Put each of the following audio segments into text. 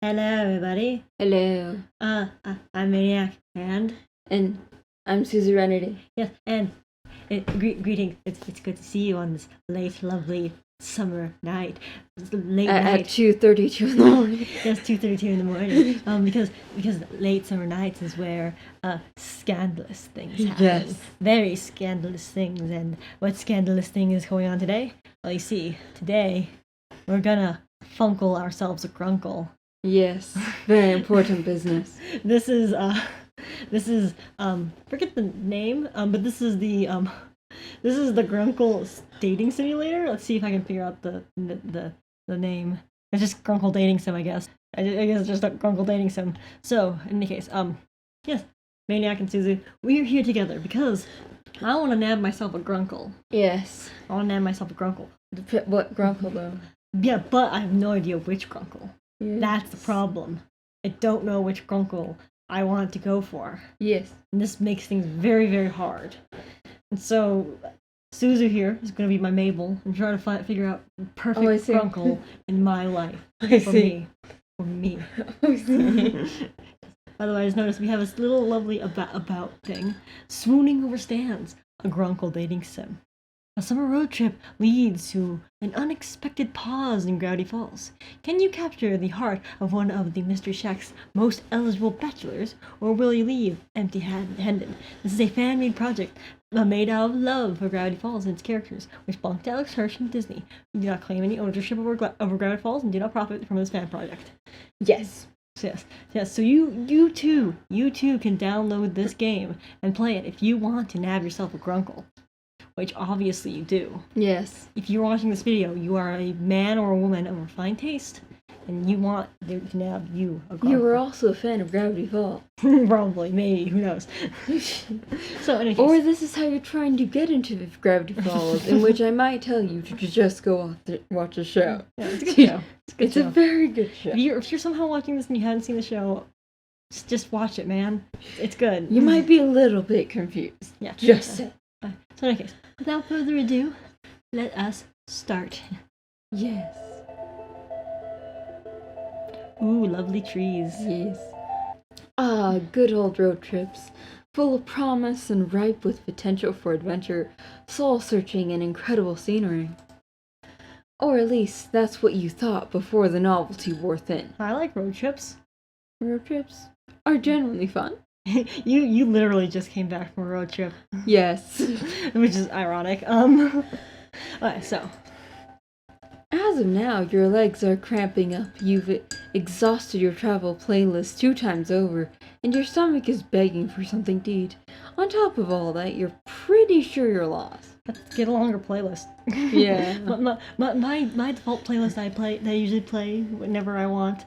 Hello, everybody. Hello. I'm Maniac, and I'm Suzu and yes, and greetings. It's good to see you on this late, lovely summer night. It's late night at 2:32 in the morning. Yes, 2:32 in the morning. Because late summer nights is where scandalous things happen. Yes. Very scandalous things. And what scandalous thing is going on today? Well, you see, today we're gonna funkle ourselves a grunkle. Yes, very important business. This is forget the name, but this is the Grunkle Dating Simulator. Let's see if I can figure out the name. It's just Grunkle Dating Sim, I guess. I guess it's just Grunkle Dating Sim. So, in any case, yes, Maniac and Suzu, we're here together because I want to nab myself a Grunkle. Yes. I want to nab myself a Grunkle. What Grunkle, though? Yeah, but I have no idea which Grunkle. Yes. That's the problem. I don't know which Grunkle I want to go for. Yes. And this makes things very, very hard. And so, Suzu here is going to be my Mabel and try to figure out the perfect Grunkle in my life. For me. I see. By the way, I just noticed we have this little lovely about thing. Swooning Over Stans, a Grunkle dating sim. A summer road trip leads to an unexpected pause in Gravity Falls. Can you capture the heart of one of the Mystery Shack's most eligible bachelors, or will you leave empty-handed? This is a fan-made project made out of love for Gravity Falls and its characters, which belong to Alex Hirsch and Disney. We do not claim any ownership over Gravity Falls and do not profit from this fan project. Yes. Yes. So you too can download this game and play it if you want to nab yourself a Grunkle. Which obviously you do. Yes. If you're watching this video, you are a man or a woman of refined taste, and you want to nab you a Grunkle. You were also a fan of Gravity Falls. Probably, maybe, who knows. So, in any case. Or this is how you're trying to get into Gravity Falls, in which I might tell you to just go watch the show. Yeah, it's a good show. It's a very good show. If you're somehow watching this and you haven't seen the show, just watch it, man. It's good. You might be a little bit confused. Yeah. Just say. So in any case, without further ado, let us start. Yes. Ooh, lovely trees. Yes. Ah, good old road trips, full of promise and ripe with potential for adventure, soul-searching and incredible scenery. Or at least, that's what you thought before the novelty wore thin. I like road trips. Road trips are genuinely fun. You literally just came back from a road trip. Yes. Which is ironic. Alright, so. As of now, your legs are cramping up, you've exhausted your travel playlist 2 times over, and your stomach is begging for something to eat. On top of all that, you're pretty sure you're lost. Let's get a longer playlist. Yeah. my default playlist that I usually play whenever I want,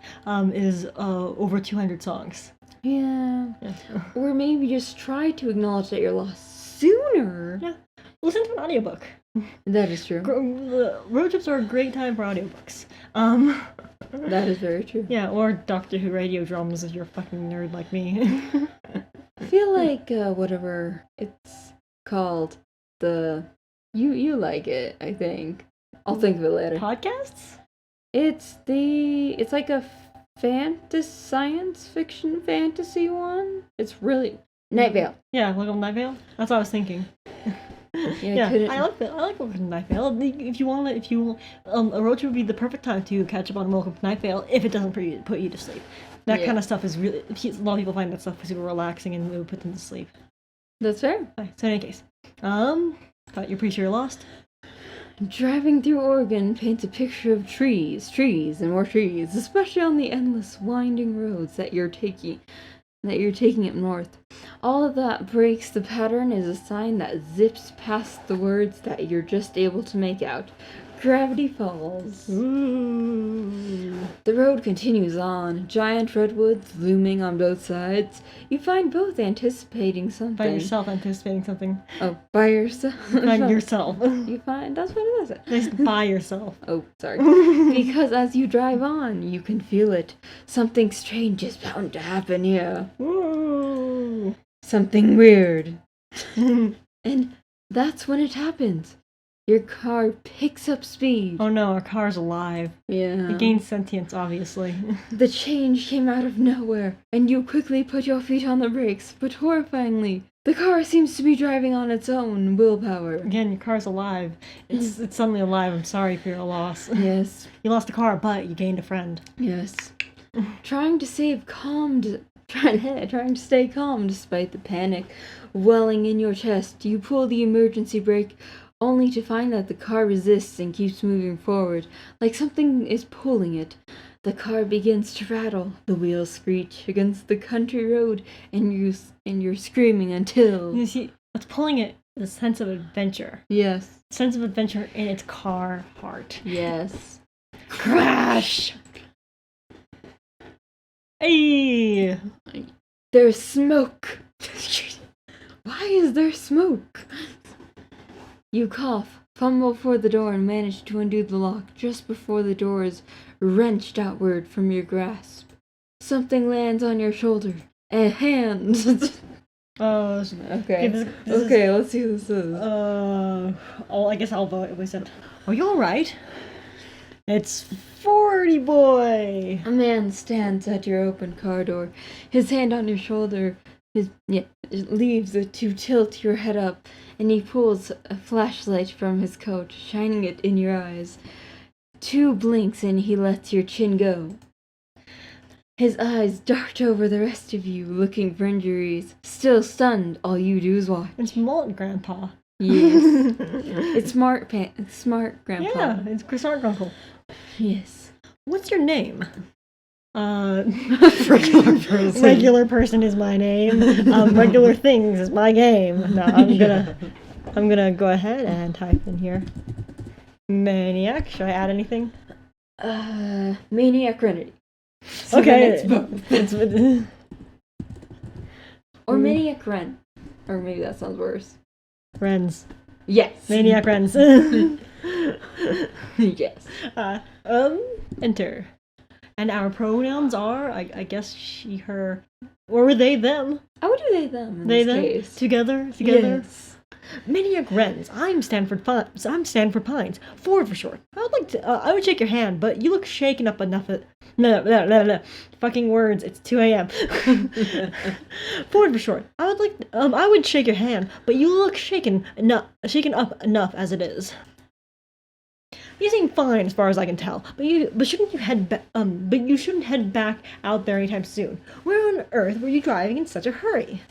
is over 200 songs. Yeah. Or maybe just try to acknowledge that you're lost sooner. Yeah. Listen to an audiobook. That is true. Road trips are a great time for audiobooks. That is very true. Yeah, or Doctor Who radio dramas if you're a fucking nerd like me. I feel like whatever it's called, you like it, I think. I'll think of it later. Podcasts? It's like a science fiction fantasy one. It's really Night Vale. Yeah, look up Night Vale. That's what I was thinking. Yeah, I like Welcome to Night Vale. If you want, a road trip would be the perfect time to catch up on Welcome to Night Vale if it doesn't put you to sleep. That kind of stuff is really. A lot of people find that stuff super relaxing and it would put them to sleep. That's fair. Okay, so in any case, thought you're pretty sure you're lost. Driving through Oregon paints a picture of trees, and more trees, especially on the endless winding roads that you're taking up north. All of that breaks the pattern is a sign that zips past the words that you're just able to make out. Gravity Falls. Ooh. The road continues on, giant redwoods looming on both sides. You find both anticipating something. By yourself anticipating something. Oh, by yourself? Find yourself. You find, that's what it is. Just by yourself. Oh, sorry. Because as you drive on, you can feel it. Something strange is bound to happen here. Ooh. Something weird. And that's when it happens. Your car picks up speed. Oh no, our car's alive. Yeah. It gained sentience, obviously. The change came out of nowhere, and you quickly put your feet on the brakes, but horrifyingly, the car seems to be driving on its own willpower. Again, your car's alive. It's suddenly alive. I'm sorry for your loss. Yes. You lost a car, but you gained a friend. Yes. Trying to stay calm despite the panic welling in your chest, you pull the emergency brake, only to find that the car resists and keeps moving forward, like something is pulling it. The car begins to rattle, the wheels screech against the country road, and you're screaming until... You see, what's pulling it is a sense of adventure. Yes. Sense of adventure in its car heart. Yes. Crash! Hey! There's smoke! Why is there smoke? You cough, fumble for the door, and manage to undo the lock just before the door is wrenched outward from your grasp. Something lands on your shoulder. A hand. Oh, Okay. this Okay, let's see who this is. I guess I'll voice it. Are you alright? It's 40 Boy! A man stands at your open car door, his hand on your shoulder. It leaves it to tilt your head up, and he pulls a flashlight from his coat, shining it in your eyes. 2 blinks and he lets your chin go. His eyes dart over the rest of you, looking for injuries. Still stunned, all you do is watch. It's Malt Grandpa. Yes. It's smart Grandpa. Yeah, it's Smart Grunkle. Yes. What's your name? Regular person. Regular person is my name. Regular things is my game. No, I'm gonna go ahead and type in here. Maniac. Should I add anything? Maniac Renity. So Okay. It's both. It's Or Maniac Ren. Or maybe that sounds worse. Friends. Yes. Maniac Friends. Yes. Enter. And our pronouns are, I guess, she, her, or were they, them? I would do they, them in They, this them? case. Together? Yes. Maniac Wrens. I'm Stanford Pines. Ford for short. I would shake your hand, but you look shaken up enough at... No. Fucking words. It's 2 a.m. Ford for short. I would shake your hand, but you look shaken up enough as it is. You seem fine as far as I can tell, but you shouldn't head back out there anytime soon. Where on earth were you driving in such a hurry?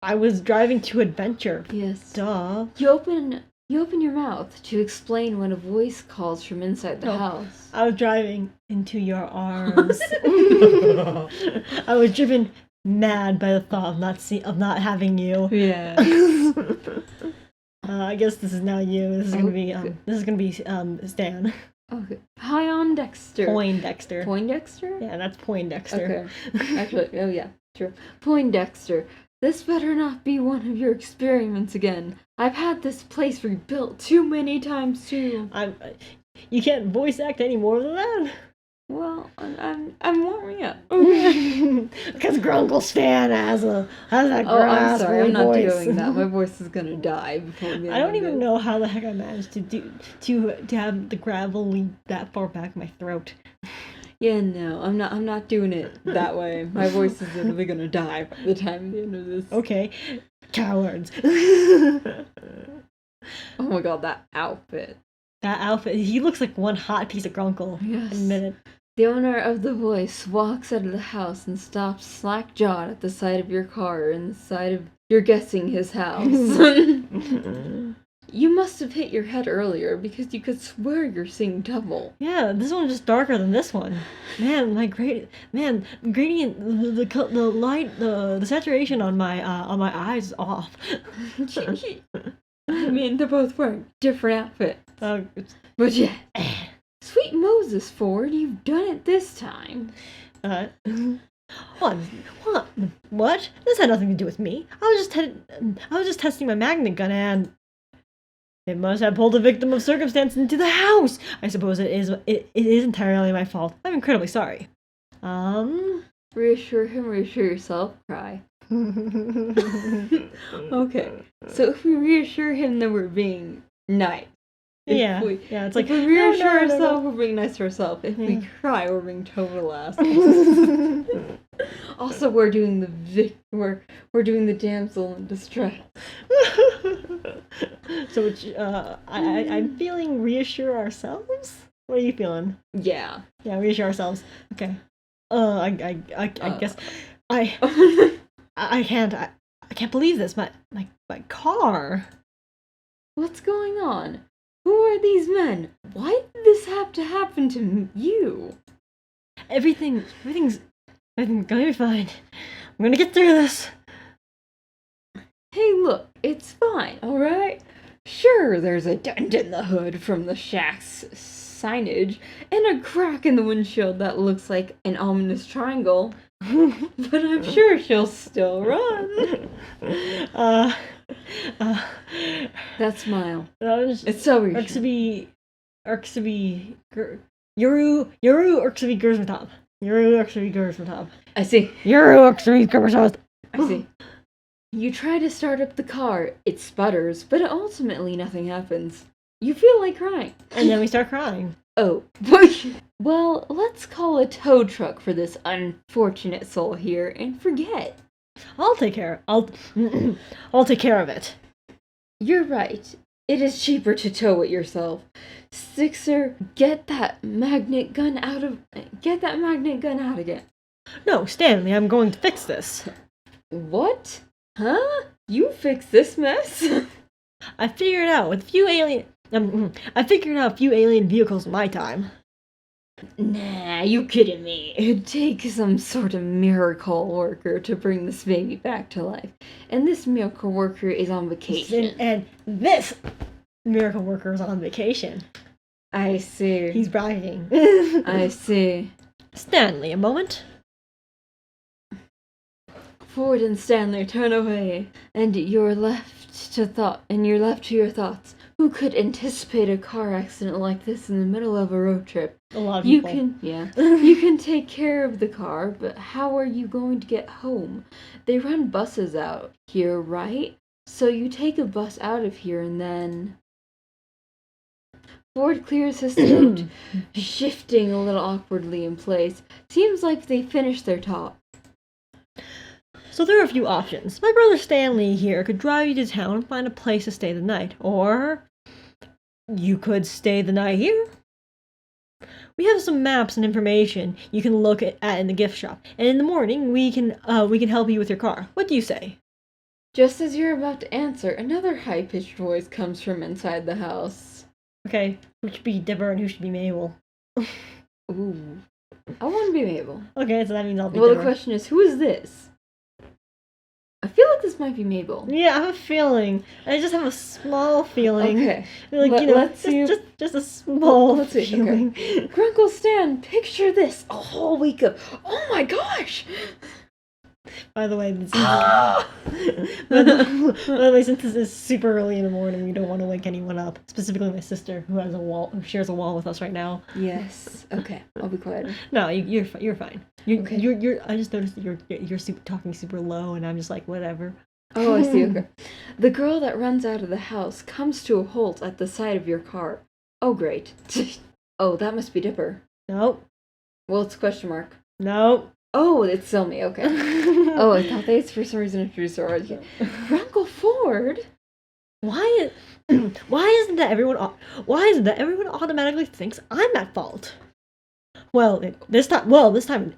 I was driving to adventure. Yes. Duh. You open your mouth to explain when a voice calls from inside the house. I was driving into your arms. I was driven mad by the thought of not having you. Yeah. I guess this is now you. This is gonna be Stan. Okay. Hi, on Dexter. Poindexter. Poindexter? Yeah, that's Poindexter. Okay. Actually, oh yeah, true. Poindexter. This better not be one of your experiments again. I've had this place rebuilt too many times too. You can't voice act any more than that. Well, I'm warming up. Because Grunkle Stan has a I'm sorry, I'm not voice. doing that. My voice is gonna die before the I don't even know how the heck I managed to have the gravel leak that far back in my throat. Yeah, no, I'm not doing it that way. My voice is literally gonna die by the time the end of this. Okay, cowards. Oh my god, that outfit. That outfit. He looks like one hot piece of Grunkle. Yes. In a minute. The owner of the voice walks out of the house and stops slack-jawed at the side of your car and the side of, you're guessing, his house. You must have hit your head earlier because you could swear you're seeing double. Yeah, this one's just darker than this one. Man, gradient, the light, the saturation on my eyes is off. I mean, they're both wearing different outfits. But yeah. Sweet Moses, Ford, you've done it this time. What? What? This had nothing to do with me. I was just testing my magnet gun and it must have pulled a victim of circumstance into the house. I suppose it is entirely my fault. I'm incredibly sorry. Reassure him, reassure yourself, cry. Okay, so if we reassure him, then we're being nice. Yeah, it's like, if we reassure no. ourselves, we're being nice to ourselves. If we cry, we're being total assholes. Also, we're doing we're doing the damsel in distress. So, I'm feeling reassure ourselves. What are you feeling? Yeah. Yeah, reassure ourselves. Okay. I guess I can't believe this. My car. What's going on? Who are these men? Why did this have to happen to you? Everything's gonna be fine. I'm gonna get through this. Hey, look, it's fine, alright? Sure, there's a dent in the hood from the shack's signage, and a crack in the windshield that looks like an ominous triangle. But I'm sure she'll still run. That smile. It's so reassuring. Yoru Gersmatop. Yoru Gersmatop. I see. Yoru Gersmatop. I see. You try to start up the car, it sputters, but ultimately nothing happens. You feel like crying. And then we start crying. Oh. Well, let's call a tow truck for this unfortunate soul here and forget. I'll take care of it. You're right. It is cheaper to tow it yourself. Sixer, get that magnet gun out again. No, Stanley, I'm going to fix this. What? Huh? You fix this mess? I figured out a few alien vehicles in my time. Nah, you kidding me. It'd take some sort of miracle worker to bring this baby back to life. And this miracle worker is on vacation. And this miracle worker is on vacation. I see. He's bragging. I see. Stanley, a moment. Ford and Stanley turn away, and you're left to your thoughts. Who could anticipate a car accident like this in the middle of a road trip? A lot of people. You can take care of the car, but how are you going to get home? They run buses out here, right? So you take a bus out of here and then... Ford clears his throat, shifting a little awkwardly in place. Seems like they finished their talk. So there are a few options. My brother Stanley here could drive you to town and find a place to stay the night. Or you could stay the night here. We have some maps and information you can look at in the gift shop. And in the morning, we can help you with your car. What do you say? Just as you're about to answer, another high-pitched voice comes from inside the house. Okay, who should be Deborah and who should be Mabel? Ooh. I want to be Mabel. Okay, so that means I'll be Well, Deborah. the question is, who is this? I feel like this might be Mabel. Yeah, I have a feeling. I just have a small feeling. Okay. Like, Let's see. Just a small Let's see. feeling. Okay. Grunkle Stan, picture this. A whole week of... Oh my gosh! By the way, since this is super early in the morning, we don't want to wake anyone up. Specifically, my sister, who shares a wall with us right now. Yes. Okay. I'll be quiet. No, you're fine. Okay. You're. I just noticed that you're talking super low, and I'm just like whatever. Oh, I see. Okay. The girl that runs out of the house comes to a halt at the side of your car. Oh, great. Oh, that must be Dipper. Nope. Well, it's a question mark. Nope. Oh, it's still me. Okay. Oh, I thought they for some reason introduced her. Okay. Grunkle Ford. Why is it that everyone automatically thinks I'm at fault? Well, this time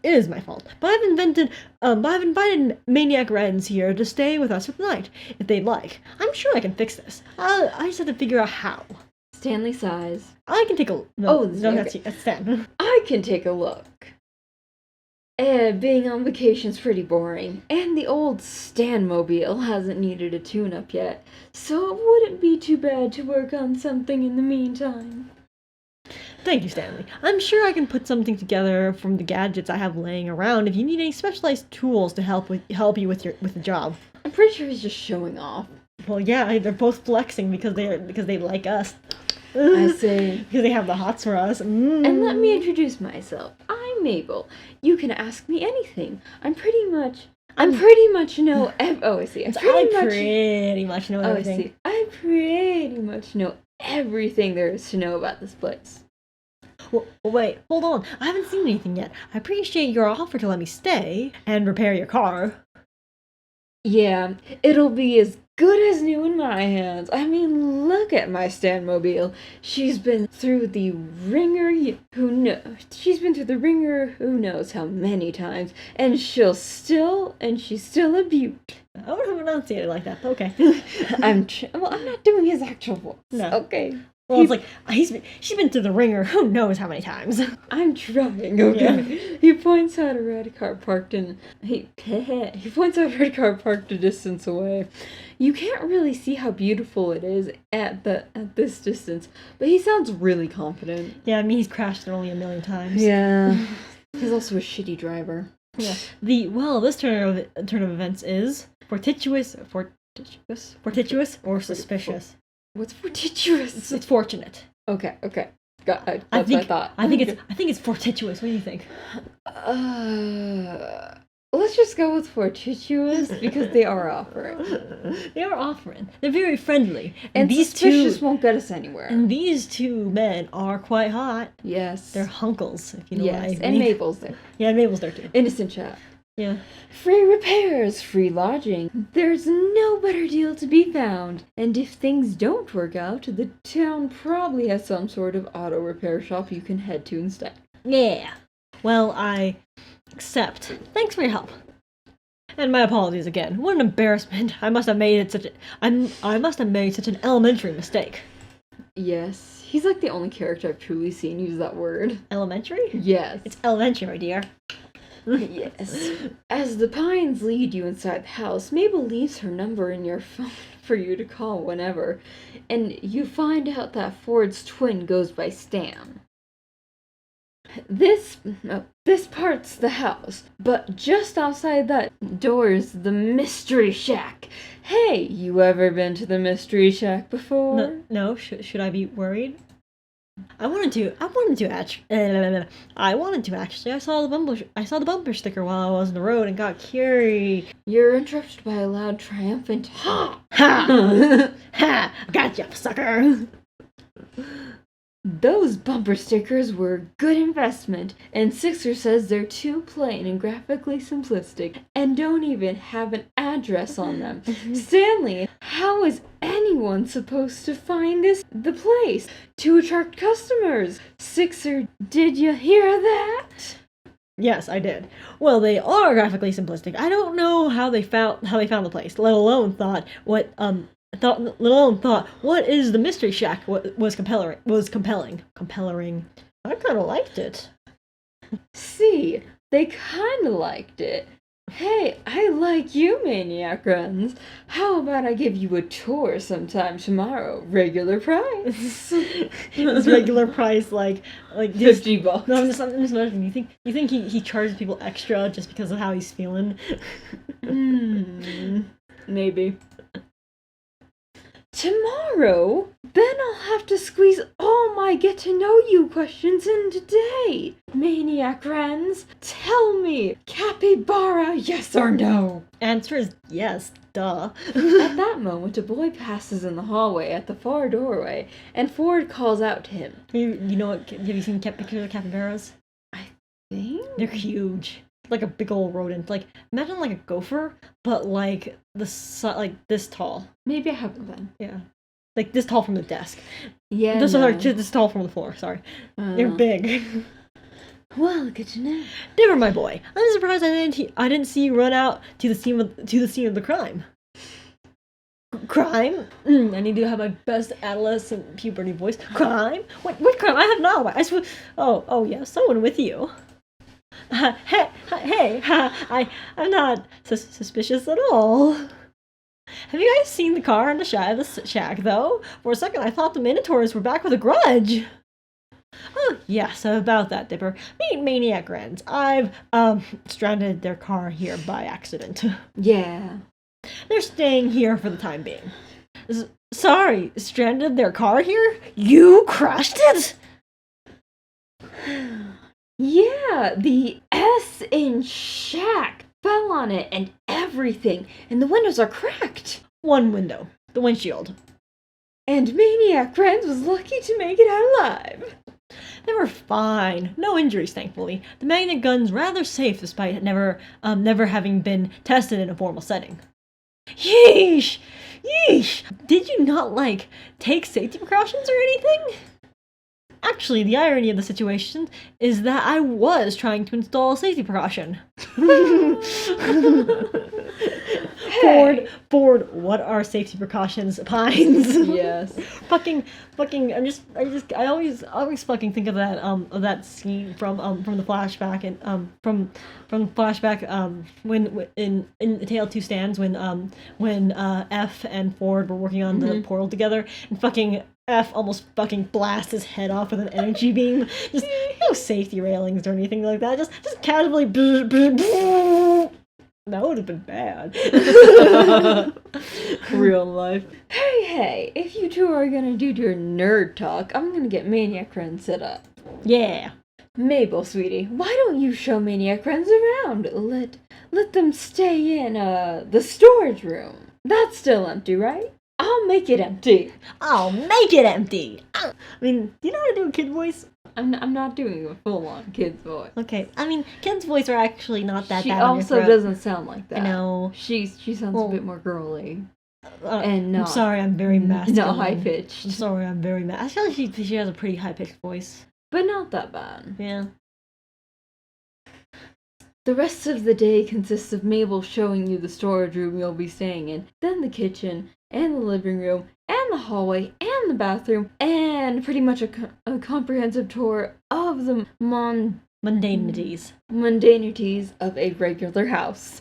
it is my fault. But I've invited Maniac Wrens here to stay with us for the night, if they'd like. I'm sure I can fix this. I just have to figure out how. Stanley sighs. I can take a that's Stan. I can take a look. Being on vacation's pretty boring, and the old Stanmobile hasn't needed a tune-up yet, so it wouldn't be too bad to work on something in the meantime. Thank you, Stanley. I'm sure I can put something together from the gadgets I have laying around if you need any specialized tools to help you with the job. I'm pretty sure he's just showing off. Well, yeah, they're both flexing because they like us. I see. Because they have the hots for us. And let me introduce myself. I'm Mabel. You can ask me anything. I pretty much know. Oh, I see. I pretty much know everything. I pretty much know everything there is to know about this place. Well, wait, hold on. I haven't seen anything yet. I appreciate your offer to let me stay and repair your car. Yeah, it'll be as good as new in my hands. I mean, look at my Stanmobile. She's been through the ringer who knows how many times, and she's still a beaut. I would have enunciated it like that, but okay. I'm not doing his actual voice. No. Okay. Well, it's like, she's been through the ringer who knows how many times. I'm trying, okay? Yeah. He points out a red car parked a distance away. You can't really see how beautiful it is at this distance, but he sounds really confident. Yeah, I mean, he's crashed it only a million times. Yeah. He's also a shitty driver. Yeah. This turn of events is fortuitous or suspicious. What's fortuitous? It's fortunate. Okay. That's what I thought. I think it's fortuitous. What do you think? Let's just go with fortuitous because they are offering. They're very friendly. And these suspicious won't get us anywhere. And these two men are quite hot. Yes. They're hunkles, if you know what I mean. And Mabel's there. Yeah, Mabel's there too. Innocent chap. Yeah. Free repairs, free lodging. There's no better deal to be found. And if things don't work out, the town probably has some sort of auto repair shop you can head to instead. Yeah. Well, I accept. Thanks for your help. And my apologies again. What an embarrassment. I must have made such an elementary mistake. Yes. He's like the only character I've truly seen use that word. Elementary? Yes. It's elementary, my dear. Yes. As the Pines lead you inside the house, Mabel leaves her number in your phone for you to call whenever, and you find out that Ford's twin goes by Stan. This part's the house, but just outside that door is the Mystery Shack. Hey, you ever been to the Mystery Shack before? No. Should I be worried? I wanted to actually. I saw the bumper sticker while I was on the road and got curious. You're interrupted by a loud, triumphant ha! Ha! Ha! Gotcha, sucker! Those bumper stickers were a good investment, and Sixer says they're too plain and graphically simplistic, and don't even have an address on them. Stanley, how is anyone supposed to find the place to attract customers? Sixer, did you hear that? Yes, I did. Well, they are graphically simplistic. I don't know how they found the place, let alone thought what is the Mystery Shack was compelling. I kind of liked it. See, they kind of liked it. Hey, I like you, Maniac Runs. How about I give you a tour sometime tomorrow? Regular price. Is regular price like $50? No, I'm just imagining. You think he charges people extra just because of how he's feeling? Maybe. Tomorrow? Then I'll have to squeeze all my get-to-know-you questions in today. Maniac Friends, tell me, capybara, yes or no? Answer is yes, duh. At that moment, a boy passes in the hallway at the far doorway, and Ford calls out to him. You know what? Have you seen pictures of capybaras? I think? They're huge. Like a big old rodent. Like, imagine like a gopher, but like this tall. Maybe I haven't been. Yeah. Like this tall from the desk. Yeah. This tall from the floor, sorry. They're big. Well, good to know. Never, my boy. I'm surprised I didn't see you run out to the scene of the crime. Crime? I need to have my best adolescent puberty voice. Crime? What crime? I have not. I swear. Oh yeah, someone with you. Hey, I'm not suspicious at all. Have you guys seen the car in the shack, though? For a second, I thought the Minotaurs were back with a grudge. Oh, yes, about that, Dipper. Meet Maniac Friends. I've, stranded their car here by accident. Yeah. They're staying here for the time being. Sorry, stranded their car here? You crashed it? Yeah, the S in shack fell on it and everything, and the windows are cracked. One window. The windshield. and Maniac Friends was lucky to make it out alive. They were fine. No injuries, thankfully. The magnet gun's rather safe despite never having been tested in a formal setting. Yeesh! Yeesh! Did you not, take safety precautions or anything? Actually, the irony of the situation is that I was trying to install a safety precaution. Ford, what are safety precautions, Pines? Yes. I always fucking think of that scene from the flashback and from flashback when in A Tale of Two Stands when F and Ford were working on the portal together and fucking F almost fucking blasts his head off with an energy beam. Just no safety railings or anything like that. Just casually. That would have been bad. Real life. Hey, if you two are gonna do your nerd talk, I'm gonna get Maniac Friends set up. Yeah. Mabel, sweetie, why don't you show Maniac Friends around? Let them stay in, the storage room. That's still empty, right? I'll make it empty. I'll make it empty. I mean, do you know how to do a kid voice? I'm not doing a full-on kid's voice. Okay, I mean, kids' voice are actually not that she bad on your also throat. doesn't sound like that. I know. She sounds a bit more girly. And I'm sorry, I'm very masculine. Not high-pitched. I'm sorry, I'm very I feel like she has a pretty high-pitched voice. But not that bad. Yeah. The rest of the day consists of Mabel showing you the storage room you'll be staying in, then the kitchen, and the living room, and the hallway, and the bathroom, and pretty much a comprehensive tour of the Mundanities of a regular house.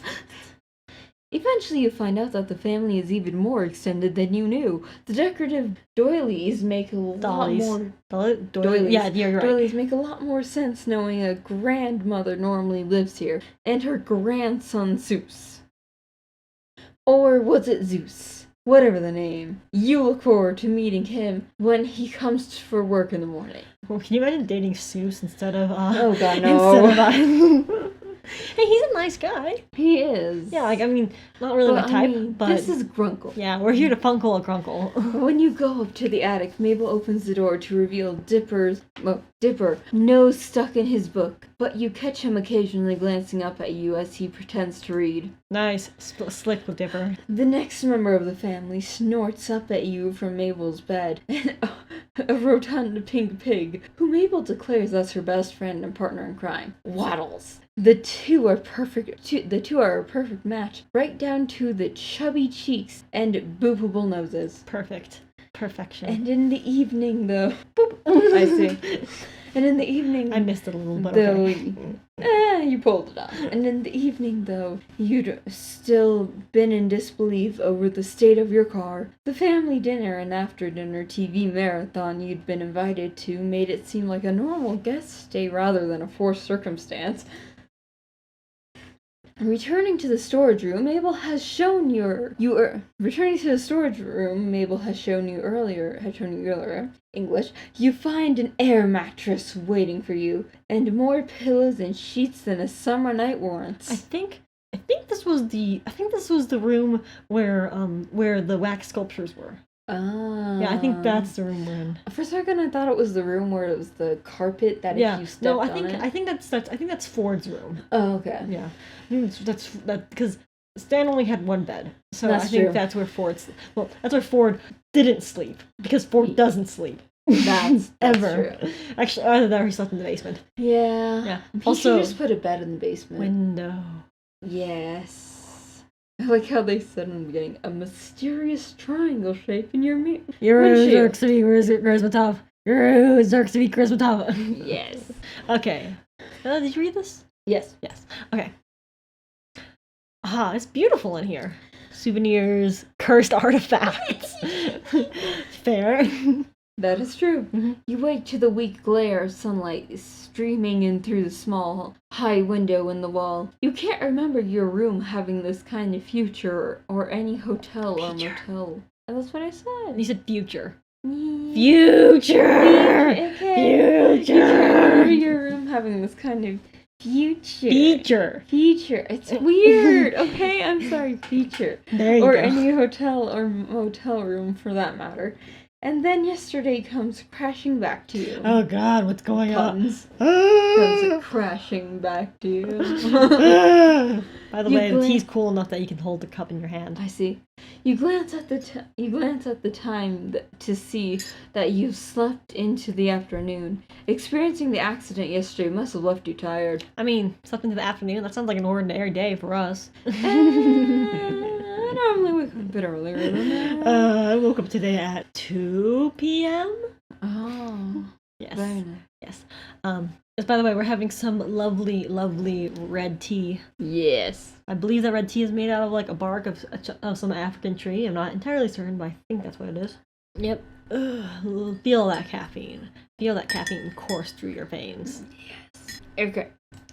Eventually you find out that the family is even more extended than you knew. The decorative doilies make a lot more... Doilies? Yeah, you're right. Doilies make a lot more sense knowing a grandmother normally lives here, and her grandson Zeus. Or was it Zeus? Whatever the name. You look forward to meeting him when he comes for work in the morning. Well, can you imagine dating Zeus instead of, Oh god, no. Hey, he's a nice guy. He is. Yeah, not really my type, but... This is Grunkle. Yeah, we're here to funkle a Grunkle. When you go up to the attic, Mabel opens the door to reveal Dipper, nose stuck in his book, but you catch him occasionally glancing up at you as he pretends to read. Nice. Slick with Dipper. The next member of the family snorts up at you from Mabel's bed, a rotund pink pig, who Mabel declares as her best friend and partner in crime, Waddles. The two are a perfect match, right down to the chubby cheeks and boopable noses. Perfection. And in the evening, though... Boop. I see. And in the evening... I missed it a little, but okay. You pulled it off. And in the evening, though, you'd still been in disbelief over the state of your car. The family dinner and after-dinner TV marathon you'd been invited to made it seem like a normal guest stay rather than a forced circumstance. Returning to the storage room, Mabel has shown you earlier, English, you find an air mattress waiting for you, and more pillows and sheets than a summer night warrants. I think this was the room where the wax sculptures were. Yeah, I think that's the room we're in. For a second, I thought it was the room where it was the carpet that if you stepped on it. I think that's Ford's room. Oh, okay. Yeah, that's because Stan only had one bed, so That's I think true. that's where Ford didn't sleep because Ford doesn't sleep. That's ever. true. Actually, either that or he slept in the basement. Yeah. Yeah. He Also, should just put a bed in the basement. window. Yes. I like how they said in the beginning, a mysterious triangle shape in your windshield. Zerks to be Charismatov. Zerks to be Charismatov. Yes. Okay. Did you read this? Yes. Yes. Okay. It's beautiful in here. Souvenirs, cursed artifacts. Fair. That is true. Mm-hmm. You wake to the weak glare of sunlight streaming in through the small, high window in the wall. You can't remember your room having this kind of future or any hotel or motel. That's what I said. You said future. Yeah. Future! Okay. You can't remember your room having this kind of Feature. It's weird. Okay, I'm sorry. Feature. There you or go. any hotel or motel room for that matter. And then yesterday comes crashing back to you. Oh God, what's going on? Puns. Ah! Comes crashing back to you. Ah! By the You way, the glance- tea's cool enough that you can hold the cup in your hand. I see. You glance at the time to see that you've slept into the afternoon. Experiencing the accident yesterday must have left you tired. I mean, slept into the afternoon. That sounds like an ordinary day for us. I normally wake up a bit earlier than that. I woke up today at 2 p.m. Oh, Yes. very nice. Yes. Yes, by the way, we're having some lovely, lovely red tea. Yes. I believe that red tea is made out of like a bark of some African tree. I'm not entirely certain, but I think that's what it is. Yep. Ugh, feel that caffeine. Feel that caffeine course through your veins. Yes. Okay.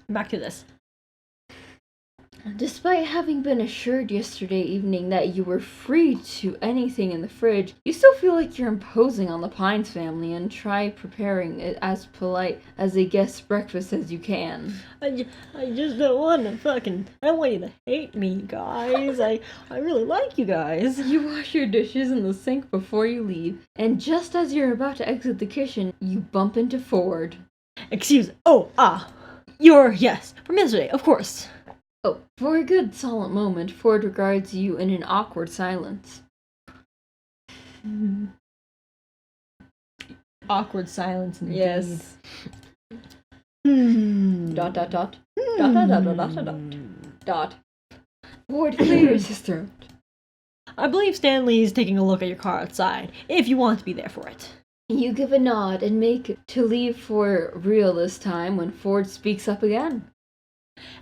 Back to this. Despite having been assured yesterday evening that you were free to anything in the fridge, you still feel like you're imposing on the Pines family and try preparing it as polite as a guest breakfast as you can. I just don't want to fucking... I don't want you to hate me, guys. I really like you guys. You wash your dishes in the sink before you leave, and just as you're about to exit the kitchen, you bump into Ford. Excuse... Yes, from yesterday, of course. Oh, for a good solid moment, Ford regards you in an awkward silence. Awkward silence indeed. Yes. Dot. Dot. Dot. Dot. Ford clears his throat. I believe Stanley's taking a look at your car outside, if you want to be there for it. You give a nod and make to leave for real this time when Ford speaks up again.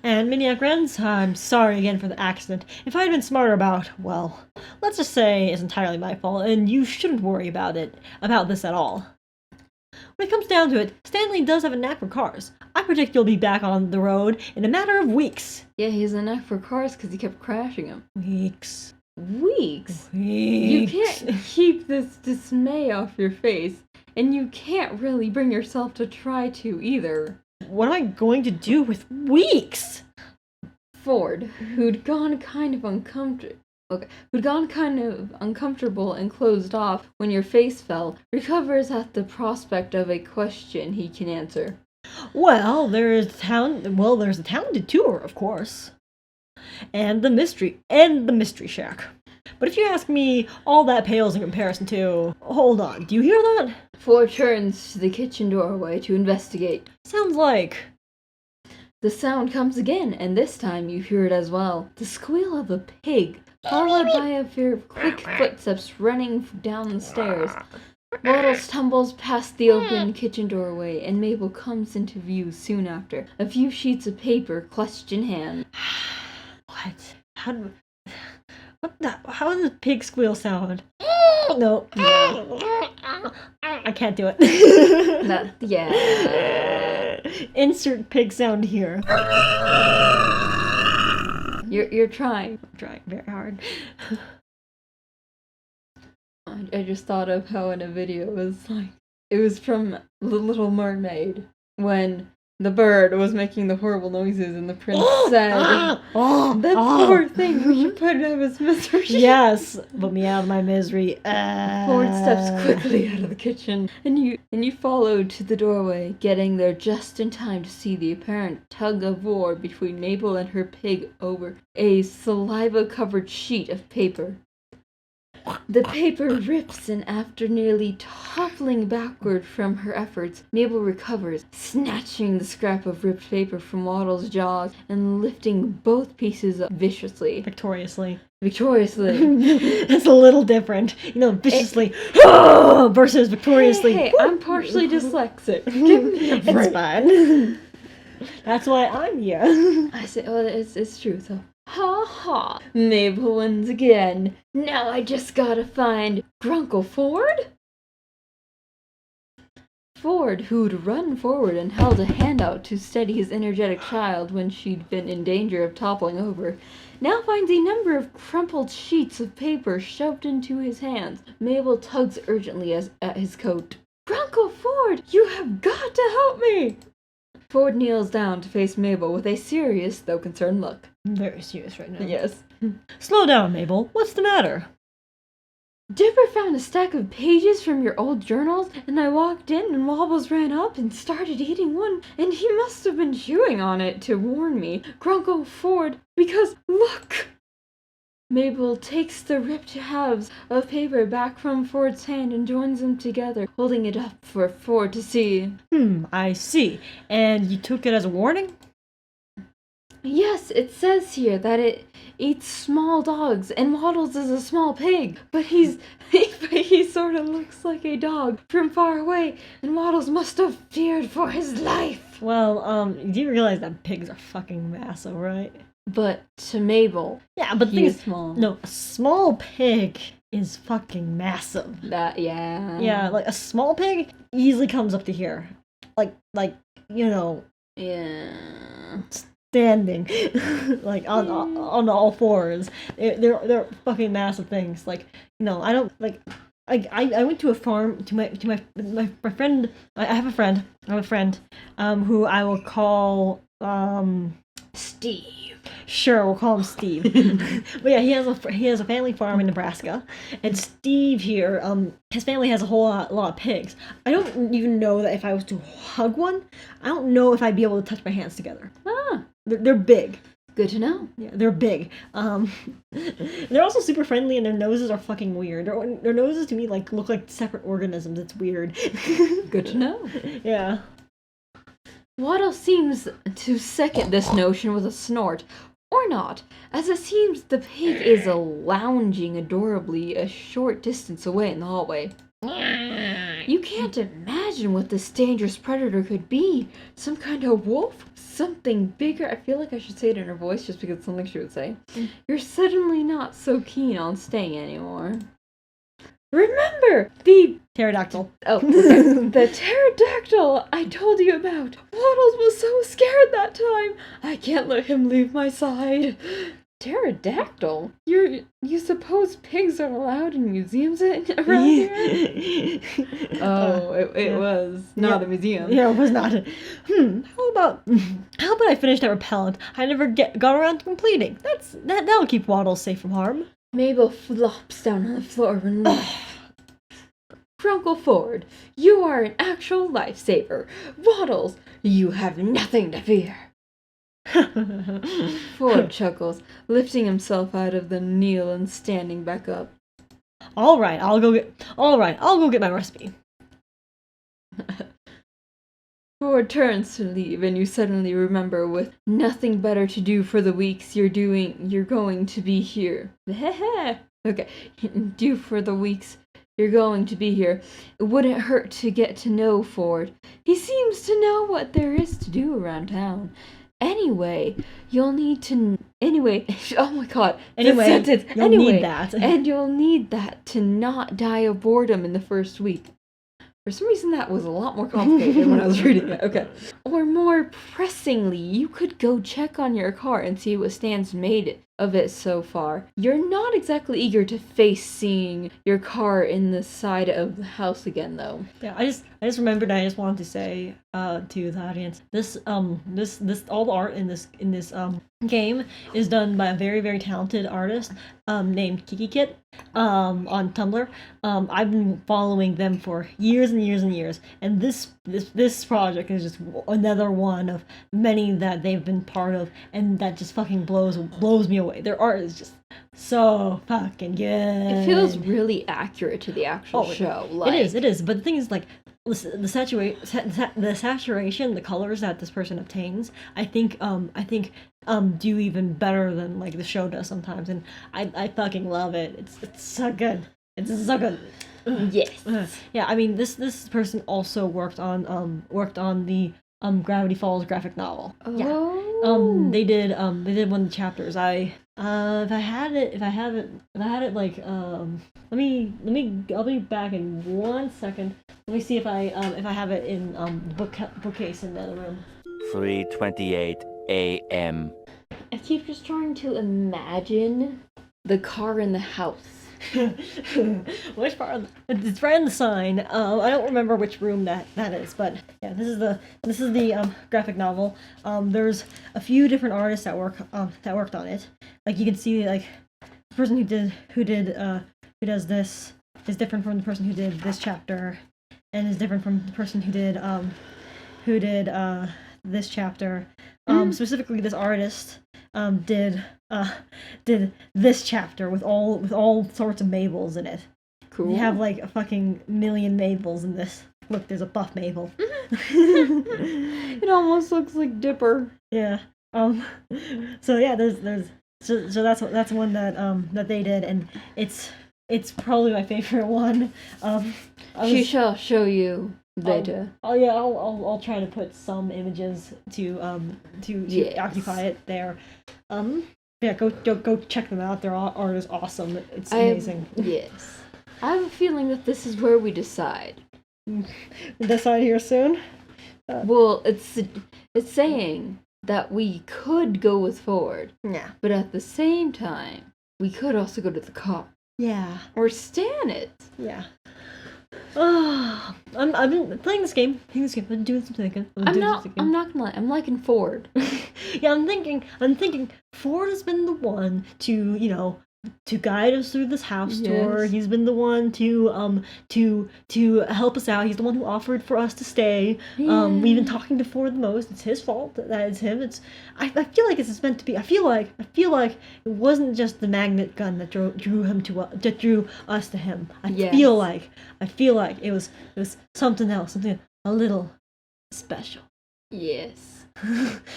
And Maniac Rens, I'm sorry again for the accident. If I had been smarter about, well, let's just say it's entirely my fault, and you shouldn't worry about this at all. When it comes down to it, Stanley does have a knack for cars. I predict you'll be back on the road in a matter of weeks. Yeah, he's a knack for cars because he kept crashing them. Weeks. Weeks? You can't keep this dismay off your face, and you can't really bring yourself to try to either. What am I going to do with weeks? Ford, who'd gone kind of uncomfortable and closed off when your face fell, recovers at the prospect of a question he can answer. Well, there's a talented tour, of course. And the mystery shack. But if you ask me, all that pales in comparison to... Hold on, do you hear that? Ford turns to the kitchen doorway to investigate. Sounds like... The sound comes again, and this time you hear it as well. The squeal of a pig, followed by a few quick footsteps running down the stairs. Waddles tumbles past the open kitchen doorway, and Mabel comes into view soon after, a few sheets of paper clutched in hand. What? How does a pig squeal sound? No. I can't do it. Yeah. Insert pig sound here. You're trying. I'm trying very hard. I just thought of how in a video it was from The Little Mermaid when the bird was making the horrible noises and the prince said, that poor thing, we should put it out of his misery. Yes, put me out of my misery. Ford steps quickly out of the kitchen, and you follow to the doorway, getting there just in time to see the apparent tug of war between Mabel and her pig over a saliva-covered sheet of paper. The paper rips, and after nearly toppling backward from her efforts, Mabel recovers, snatching the scrap of ripped paper from Waddle's jaws and lifting both pieces up viciously. Victoriously. That's a little different. Viciously versus victoriously. Hey, I'm partially dyslexic. Give me a break. It's fine. That's why I'm here. I say, it's true, though. Ha ha! Mabel wins again. Now I just gotta find Grunkle Ford? Ford, who'd run forward and held a hand out to steady his energetic child when she'd been in danger of toppling over, now finds a number of crumpled sheets of paper shoved into his hands. Mabel tugs urgently at his coat. Grunkle Ford, you have got to help me! Ford kneels down to face Mabel with a serious, though concerned look. I'm very serious right now. Yes. Slow down, Mabel. What's the matter? Dipper found a stack of pages from your old journals, and I walked in and Wobbles ran up and started eating one, and he must have been chewing on it to warn me, Grunkle Ford, because look! Mabel takes the ripped halves of paper back from Ford's hand and joins them together, holding it up for Ford to see. I see. And you took it as a warning? Yes, it says here that it eats small dogs, and Waddles is a small pig, but he sort of looks like a dog from far away, and Waddles must have feared for his life. Well, do you realize that pigs are fucking massive, right? But to Mabel, yeah, but the thing he is is, small. No, a small pig is fucking massive. Yeah, like a small pig easily comes up to here, like yeah. standing, like on all fours. They're fucking massive things. Like I don't like. I went to a farm to my friend. I have a friend. Who I will call Steve. Sure, we'll call him Steve. But yeah, he has a family farm in Nebraska, and Steve here, his family has a whole lot of pigs. I don't even know that if I was to hug one, I don't know if I'd be able to touch my hands together. They're big. Good to know. Yeah, they're big. They're also super friendly, and their noses are fucking weird. Their noses to me look like separate organisms. It's weird. Good to know. Yeah. Waddle seems to second this notion with a snort. Or not, as it seems the pig is lounging adorably a short distance away in the hallway. You can't imagine what this dangerous predator could be. Some kind of wolf? Something bigger? I feel like I should say it in her voice just because it's something she would say. You're suddenly not so keen on staying anymore. Remember the Pterodactyl. Oh, okay. The pterodactyl I told you about. Waddles was so scared that time. I can't let him leave my side. Pterodactyl? You suppose pigs are allowed in museums around here? Oh, it was not a museum. Yeah, it was not. How about I finish that repellent I never got around to completing? That'll keep Waddles safe from harm. Mabel flops down on the floor in relief. Grunkle Ford, you are an actual lifesaver. Waddles, you have nothing to fear. Ford chuckles, lifting himself out of the kneel and standing back up. All right, I'll go get my recipe. Ford turns to leave, and you suddenly remember, with nothing better to do for the weeks you're going to be here. Okay, do for the weeks you're going to be here. It wouldn't hurt to get to know Ford. He seems to know what there is to do around town. Anyway, you'll need to... Anyway, oh my god. You'll need that. And you'll need that to not die of boredom in the first week. For some reason, that was a lot more complicated when I was reading it. Okay. Or more pressingly, you could go check on your car and see what Stan's made of it so far. You're not exactly eager to face seeing your car in the side of the house again, though. Yeah, I just remembered. I just wanted to say to the audience, this all the art in this game is done by a very, very talented artist named Kiki Kit on Tumblr. I've been following them for years and years and years, and this project is just another one of many that they've been part of, and that just fucking blows me away. Their art is just so fucking good. It feels really accurate to the actual show. It is. But the thing is, like, the saturation, the colors that this person obtains, I think do even better than like the show does sometimes, and I fucking love it. It's so good. It's so good. Yes. Yeah, I mean this person also worked on the Gravity Falls graphic novel. Oh. Yeah. They did one of the chapters. If I had it like I'll be back in 1 second. Let me see if I have it in the bookcase in the other room. 3:28 a.m. I keep just trying to imagine the car in the house. Which part? It's right on the sign. I don't remember which room that is, but yeah, this is the graphic novel. There's a few different artists that worked on it. Like you can see, like the person who does this is different from the person who did this chapter, and is different from the person who did this chapter. Specifically, this artist did this chapter with all sorts of Mabels in it. Cool. You have like a fucking million Mabels in this. Look, there's a buff Mabel. It almost looks like Dipper. Yeah. So yeah, so that's one that they did, and it's probably my favorite one. She shall show you later. I'll try to put some images to occupy it there. Yeah, go check them out. Their art is awesome. It's amazing. Yes. I have a feeling that this is where we decide. Decide here soon? Well, it's saying that we could go with Ford. Yeah. But at the same time, we could also go to the car. Yeah. Or Stan it. Yeah. I've been playing this game. I've been doing some thinking. I'm not gonna lie. I'm liking Ford. Yeah, I'm thinking Ford has been the one to guide us through this house tour. He's been the one to help us out. He's the one who offered for us to stay. Yeah. We've been talking to Ford the most. It's his fault that it's him. I feel like it's meant to be. I feel like it wasn't just the magnet gun that drew us to him. I feel like it was something else, something a little special. Yes.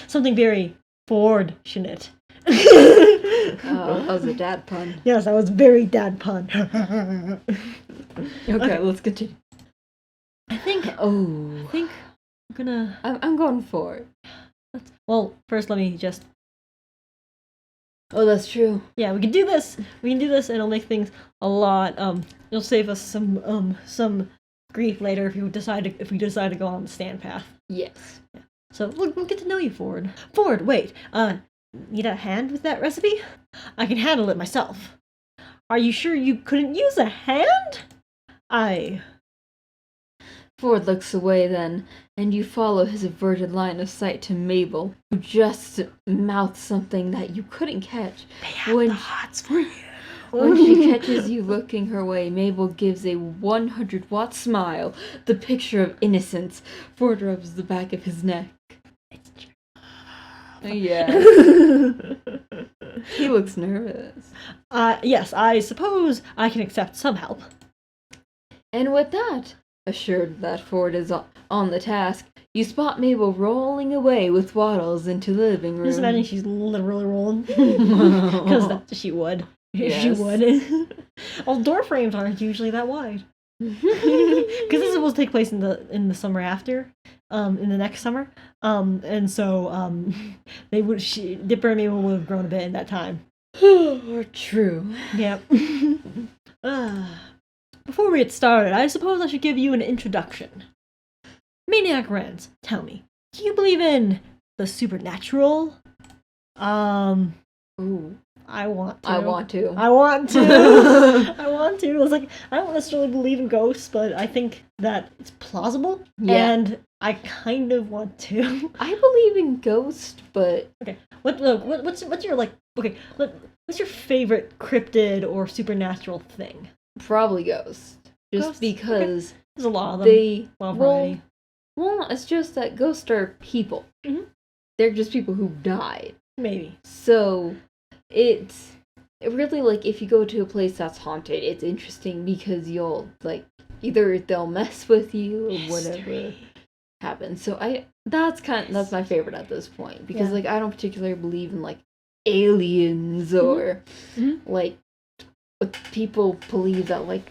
Something very Ford-tionate. Oh, that was a dad pun. Yes, that was very dad pun. Okay, let's continue. I think I'm gonna. I'm going for it. Well, first let me just. Oh, that's true. Yeah, we can do this. And it'll make things a lot. It'll save us some grief later if we decide to go on the Stan path. Yes. Yeah. So we'll get to know you, Ford. Ford, wait. Need a hand with that recipe? I can handle it myself. Are you sure you couldn't use a hand? Ford looks away then, and you follow his averted line of sight to Mabel, who just mouths something that you couldn't catch. They have the hots for you. When she catches you looking her way, Mabel gives a 100-watt smile, the picture of innocence. Ford rubs the back of his neck. It's true. Yeah. He looks nervous. Yes, I suppose I can accept some help. And with that, assured that Ford is on the task, you spot Mabel rolling away with Waddles into the living room. Just imagine she's literally rolling. Because she would. Yes. She would. All door frames aren't usually that wide. Because this is supposed to take place in the summer after, in the next summer, and so Dipper and Mabel would have grown a bit in that time. True. Yeah. Before we get started, I suppose I should give you an introduction. Maniac Rens, tell me, do you believe in the supernatural? Ooh. I want to. I want to. I want to. I was like, I don't necessarily believe in ghosts, but I think that it's plausible. Yeah. And I kind of want to. I believe in ghosts, but Okay. What's your what's your favorite cryptid or supernatural thing? probably ghosts. Just Ghosts? because There's a lot of them. they A lot of variety. well, it's just that ghosts are people. Mhm. They're just people who died. Maybe. So it really, like, if you go to a place that's haunted, it's interesting because you'll, like, either they'll mess with you or whatever Mystery. happens. So that's my favorite at this point because Yeah. like I don't particularly believe in like aliens or Mhm. like people believe that like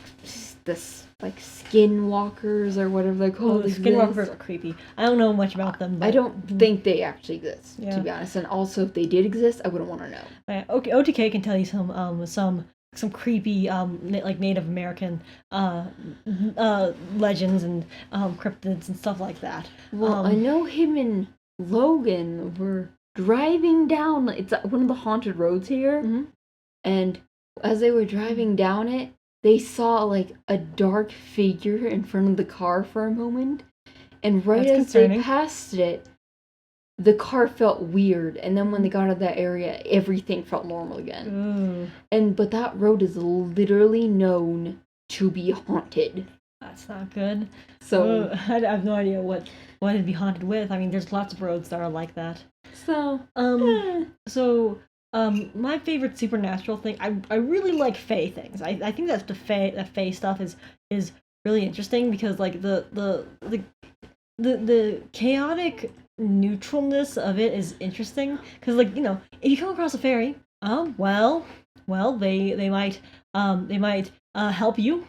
this like skinwalkers or whatever they're Oh, called. the exist. skinwalkers are creepy. I don't know much about them. But I don't think they actually exist, Yeah. to be honest. And also, if they did exist, I wouldn't want to know. Okay, OTK can tell you some creepy like Native American legends and cryptids and stuff like that. Well, I know him and Logan were driving down. It's one of the haunted roads here, Mhm. and as they were driving down it, they saw like a dark figure in front of the car for a moment, and right That's as concerning. they passed it, the car felt weird, and then when they got out of that area, everything felt normal again. Ooh. But that road is literally known to be haunted. That's not good. So, I have no idea what it'd be haunted with. I mean, there's lots of roads that are like that. My favorite supernatural thing, I really like fae things. I think that the fae stuff is really interesting because like the chaotic neutralness of it is interesting because like, you know, if you come across a fairy, well they might help you.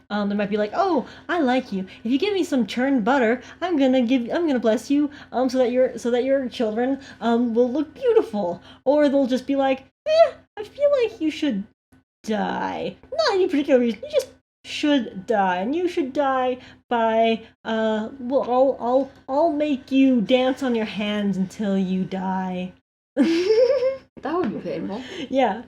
They might be like, oh, I like you. If you give me some churned butter, I'm gonna bless you, so that your children will look beautiful. Or they'll just be like, I feel like you should die. Not any particular reason. You just should die, and you should die by well, I'll make you dance on your hands until you die. that would be painful. Yeah.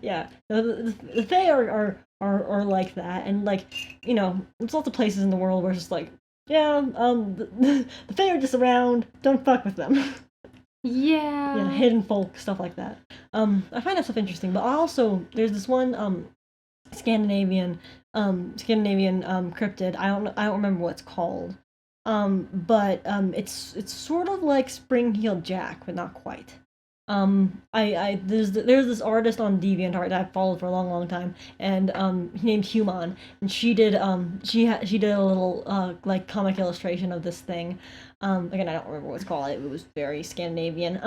The fae are like that, and like, you know, there's lots of places in the world where it's just like, yeah, the fae are just around, don't fuck with them. Yeah, hidden folk, stuff like that. I find that stuff interesting, but also there's this one Scandinavian cryptid. I don't remember what it's called. But it's sort of like Spring-Heeled Jack, but not quite. There's this artist on DeviantArt that I've followed for a long time, and he named Human, and she did she did a little like comic illustration of this thing. Again, I don't remember what it's called. It was very Scandinavian.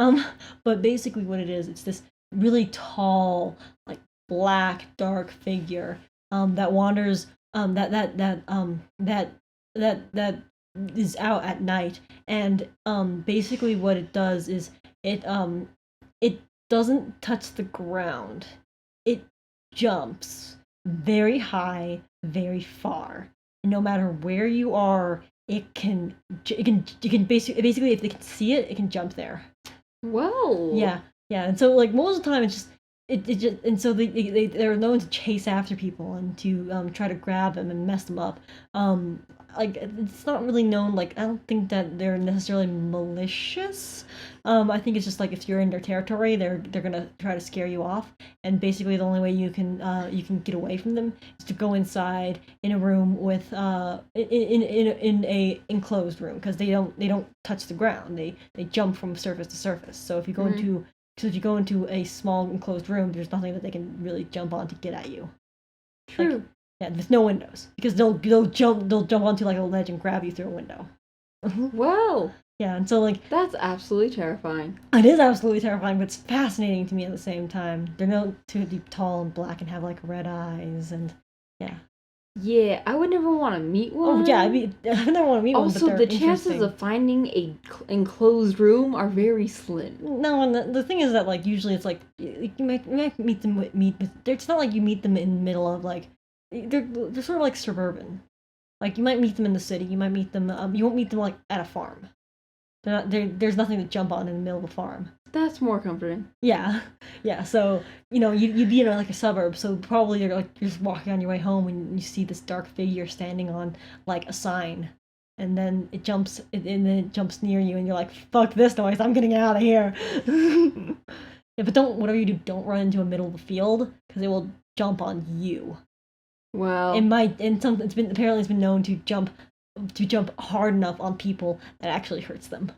But basically what it is, it's this really tall, like black dark figure that wanders that is out at night, and basically what it does is it doesn't touch the ground. It jumps very high, very far. And no matter where you are, it can basically, if they can see it, it can jump there. Whoa. Yeah. And so like most of the time, it's just it just, and so they're known to chase after people and to try to grab them and mess them up. Like it's not really known. Like I don't think that they're necessarily malicious. I think it's just like if you're in their territory, they're gonna try to scare you off. And basically, the only way you can get away from them is to go inside in a room with in a enclosed room, because they don't touch the ground. They jump from surface to surface. So if you go into a small enclosed room, there's nothing that they can really jump on to get at you. True. Like, yeah, there's no windows, because they'll jump onto like a ledge and grab you through a window. Wow. Yeah, and so like that's absolutely terrifying. It is absolutely terrifying, but it's fascinating to me at the same time. They're not too deep, tall and black, and have like red eyes, and yeah. Yeah, I would never want to meet one. Oh yeah, I never want to meet one. Also, but the chances of finding a enclosed room are very slim. No, and the thing is that like usually it's like you might meet them it's not like you meet them in the middle of like they're sort of like suburban. Like you might meet them in the city. You might meet them. You won't meet them like at a farm. There's nothing to jump on in the middle of a farm. That's more comforting. Yeah. So you'd be in like a suburb. So probably you're just walking on your way home and you see this dark figure standing on like a sign, and then it jumps near you, and you're like, "Fuck this noise! I'm getting out of here." Yeah, but whatever you do, don't run into the middle of the field, because it will jump on you. Well, it's been known to jump hard enough on people that actually hurts them.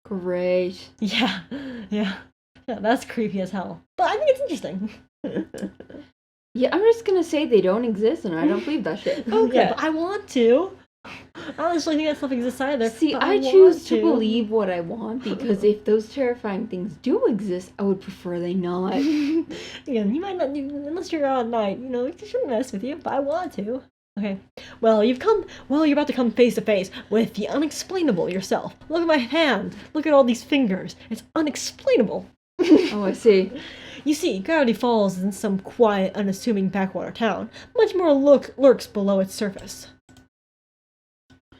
Great. Yeah, that's creepy as hell. But I think it's interesting. Yeah, I'm just gonna say they don't exist, and I don't believe that shit. Okay, yeah, but I want to. I don't actually think that stuff exists either. See, I choose to believe what I want, because if those terrifying things do exist, I would prefer they not. Again, you might not, unless you're out at night, it shouldn't mess with you, but I want to. Okay, well, you're about to come face to face with the unexplainable yourself. Look at my hand. Look at all these fingers. It's unexplainable. Oh, I see. You see, Gravity Falls isn't some quiet, unassuming backwater town. Much more lurks below its surface.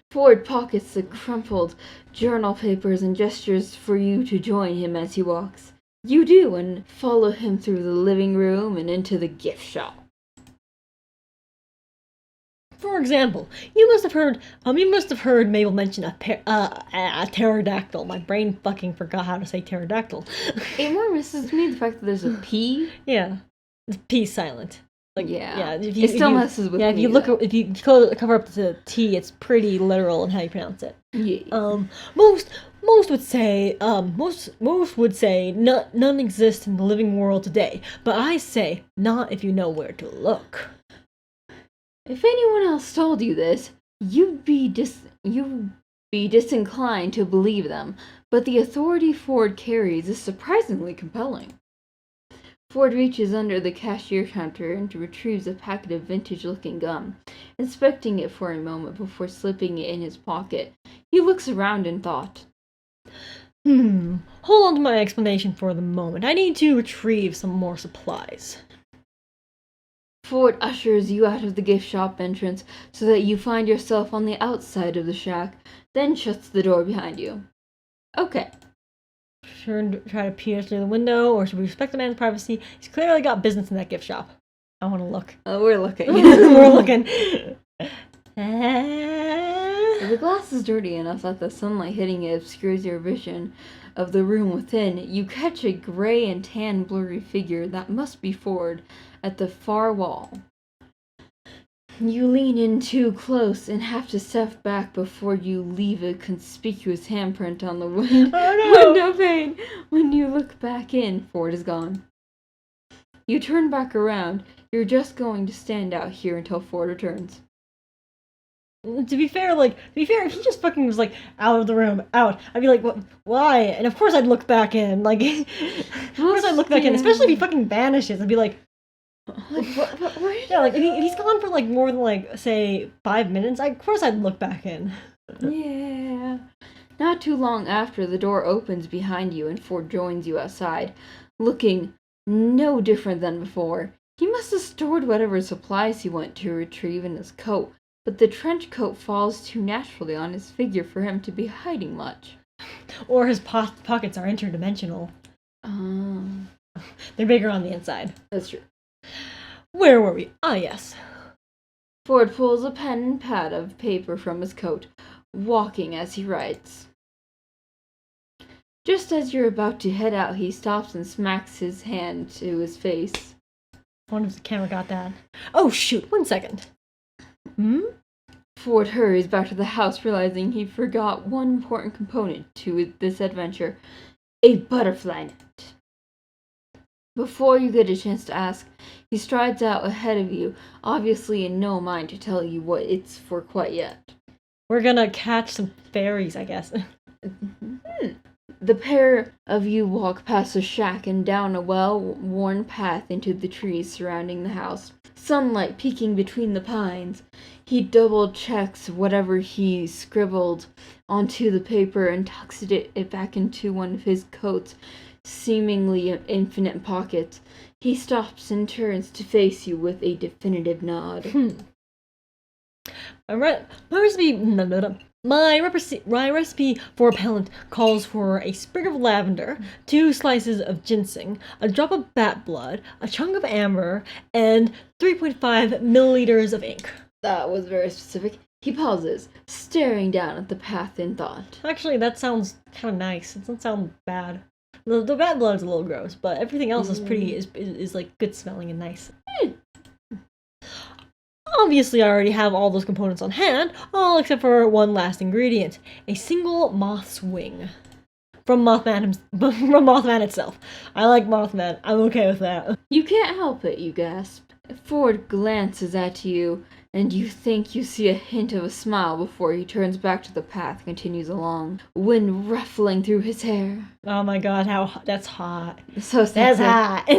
Ford pockets the crumpled journal papers and gestures for you to join him as he walks. You do, and follow him through the living room and into the gift shop. For example, you must have heard Mabel mention a pterodactyl. My brain fucking forgot how to say pterodactyl. It more misses me the fact that there's a P. Yeah, the P silent. Like, Yeah. if It still messes with if me, you look, though. if you cover up the T, it's pretty literal in how you pronounce it. Yeah. Most would say, none exist in the living world today. But I say, not if you know where to look. If anyone else told you this, you'd be disinclined to believe them, but the authority Ford carries is surprisingly compelling. Ford reaches under the cashier counter and retrieves a packet of vintage-looking gum, inspecting it for a moment before slipping it in his pocket. He looks around in thought. Hold on to my explanation for the moment. I need to retrieve some more supplies. Ford ushers you out of the gift shop entrance so that you find yourself on the outside of the shack, then shuts the door behind you. Okay. Should we try to peer through the window, or should we respect the man's privacy? He's clearly got business in that gift shop. I want to look. We're looking. We're looking. The glass is dirty enough that the sunlight hitting it obscures your vision of the room within. You catch a gray and tan blurry figure that must be Ford at the far wall. You lean in too close and have to step back before you leave a conspicuous handprint on the window pane. When you look back in, Ford is gone. You turn back around. You're just going to stand out here until Ford returns. To be fair, if he just fucking was, out of the room, out, I'd be like, what, why? And of course I'd look back in, of course I'd look back in, especially if he fucking vanishes. I'd be like, What? Yeah, if he's gone for, more than, say, 5 minutes, of course I'd look back in. Yeah. Not too long after, the door opens behind you and Ford joins you outside, looking no different than before. He must have stored whatever supplies he went to retrieve in his coat, but the trench coat falls too naturally on his figure for him to be hiding much. Or his pockets are interdimensional. They're bigger on the inside. That's true. Where were we? Ah, yes. Ford pulls a pen and pad of paper from his coat, walking as he writes. Just as you're about to head out, he stops and smacks his hand to his face. I wonder if the camera got that. Oh, shoot. 1 second. Ford hurries back to the house, realizing he forgot one important component to this adventure. A butterfly net. Before you get a chance to ask, he strides out ahead of you, obviously in no mind to tell you what it's for quite yet. We're gonna catch some fairies, I guess. The pair of you walk past a shack and down a well-worn path into the trees surrounding the house. Sunlight peeking between the pines. He double-checks whatever he scribbled onto the paper and tucks it back into one of his coat's seemingly infinite pockets. He stops and turns to face you with a definitive nod. My recipe for repellent calls for a sprig of lavender, 2 slices of ginseng, a drop of bat blood, a chunk of amber, and 3.5 milliliters of ink. That was very specific. He pauses, staring down at the path in thought. Actually, that sounds kind of nice. It doesn't sound bad. The bat blood's a little gross, but everything else is pretty is good smelling and nice. Obviously, I already have all those components on hand, all except for one last ingredient: a single moth's wing. From Mothman itself. I like Mothman. I'm okay with that. You can't help it, you gasp. Ford glances at you, and you think you see a hint of a smile before he turns back to the path and continues along, wind ruffling through his hair. Oh my god, that's hot. So sexy. That's hot.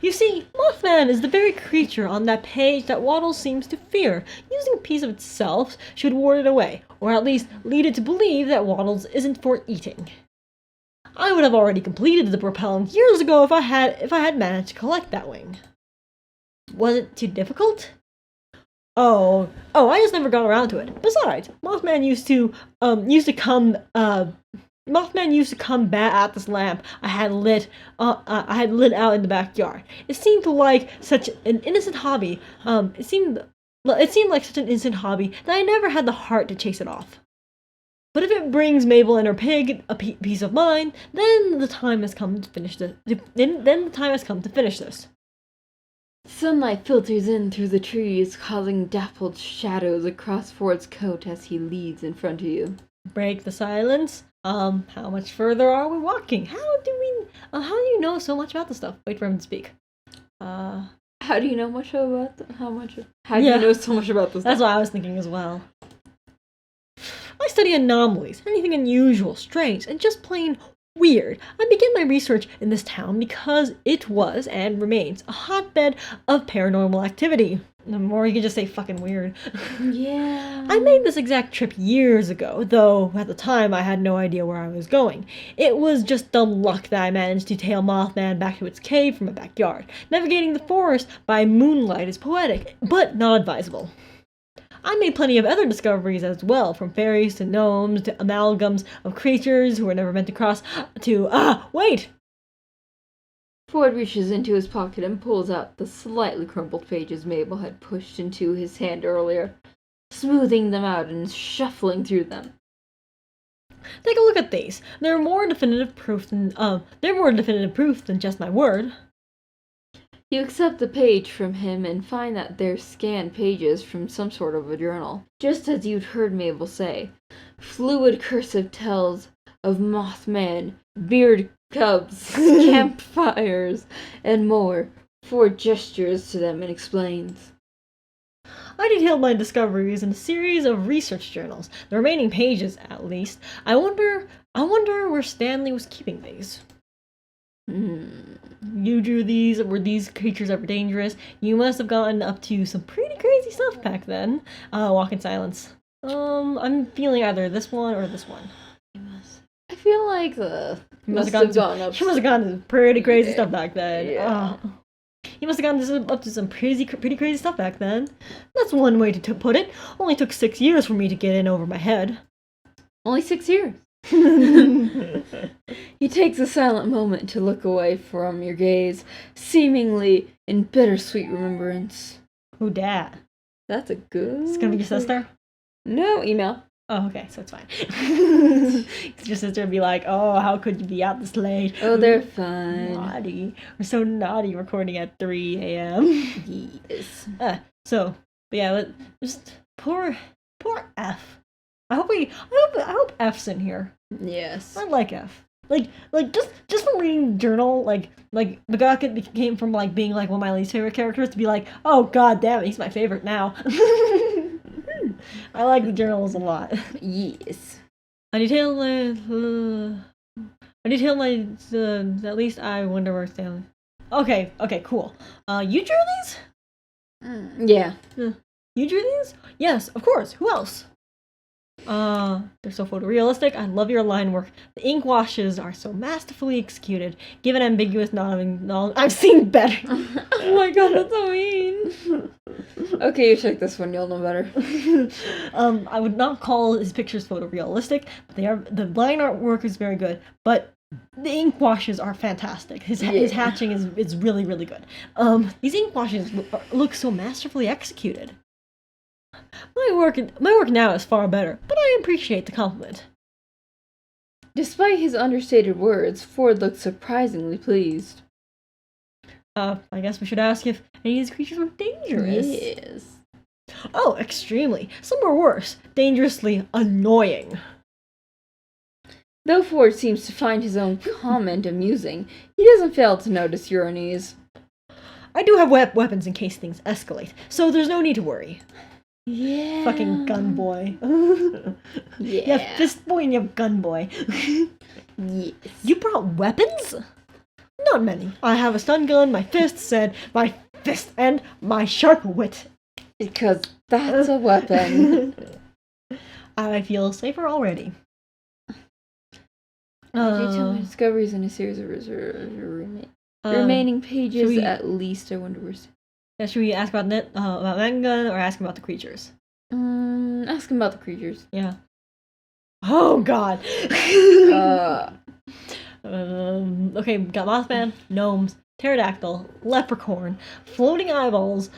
You see, Mothman is the very creature on that page that Waddles seems to fear. Using a piece of itself should ward it away, or at least lead it to believe that Waddles isn't for eating. I would have already completed the propellant years ago if I had managed to collect that wing. Was it too difficult? Oh, I just never got around to it. Besides, Mothman used to come bat at this lamp I had lit out in the backyard. It seemed like such an innocent hobby. It seemed like such an innocent hobby that I never had the heart to chase it off. But if it brings Mabel and her pig a peace of mind, then the time has come to finish this. Then the time has come to finish this. Sunlight filters in through the trees, causing dappled shadows across Ford's coat as he leads in front of you. Break the silence. How much further are we walking? How do you know so much about this stuff? Wait for him to speak. How do you know much about How do you know so much about this? That's what I was thinking as well. I study anomalies, anything unusual, strange, and just plain weird. I began my research in this town because it was and remains a hotbed of paranormal activity. Or you can just say fucking weird. Yeah. I made this exact trip years ago, though at the time I had no idea where I was going. It was just dumb luck that I managed to tail Mothman back to its cave from my backyard. Navigating the forest by moonlight is poetic, but not advisable. I made plenty of other discoveries as well, from fairies to gnomes to amalgams of creatures who were never meant to cross to, wait! Ford reaches into his pocket and pulls out the slightly crumpled pages Mabel had pushed into his hand earlier, smoothing them out and shuffling through them. Take a look at these. They're more definitive proof than just my word. You accept the page from him and find that they're scanned pages from some sort of a journal. Just as you'd heard Mabel say, fluid cursive tells of Mothman, beard cubs, campfires, and more. Ford gestures to them and explains. I detailed my discoveries in a series of research journals, the remaining pages at least. I wonder where Stanley was keeping these. You drew these. Were these creatures ever dangerous? You must have gotten up to some pretty crazy stuff back then. Walk in silence. I'm feeling either this one or this one. I feel like He must have gone to pretty crazy stuff back then. Yeah. He must have gotten up to some pretty crazy stuff back then. That's one way to put it. Only took 6 years for me to get in over my head. Only 6 years. He takes a silent moment to look away from your gaze, seemingly in bittersweet remembrance. Who dat? That's a good... It's gonna be your sister? No, email. Oh, okay, so it's fine. Your sister would be like, oh, how could you be out this late? Oh, they're fine. Naughty. We're so naughty recording at 3 a.m. Yes. But yeah, just poor F. I hope F's in here. Yes. I like F. Like just from reading the journal, like the guy came from like being like one of my least favorite characters to be like, oh god damn it, he's my favorite now. I like the journals a lot. Yes. I detail my at least I wonder where Stanley. Okay, cool. You drew these? Yeah. You drew these? Yes, of course. Who else? They're so photorealistic. I love your line work. The ink washes are so masterfully executed. Given ambiguous knowledge, I've seen better. Oh my god, that's so mean. Okay, you check this one. You'll know better. I would not call his pictures photorealistic, but the line artwork is very good. But the ink washes are fantastic. His hatching is really, really good. These ink washes look so masterfully executed. My work now is far better, but I appreciate the compliment. Despite his understated words, Ford looked surprisingly pleased. I guess we should ask if any of these creatures were dangerous. Yes. Oh, extremely. Some were worse. Dangerously annoying. Though Ford seems to find his own comment amusing, he doesn't fail to notice your unease. I do have weapons in case things escalate, so there's no need to worry. Yeah. Fucking gun boy. Yeah. You have fist boy and you have gun boy. Yes. You brought weapons? Not many. I have a stun gun, my fists, and my sharp wit. Because that's a weapon. I feel safer already. Did you tell my discoveries in a series of remaining pages at least? I wonder where. Yeah, should we ask about manga or ask about the creatures? Ask him about the creatures. Yeah. Oh god. Okay, got Mothman, gnomes, pterodactyl, leprechaun, floating eyeballs,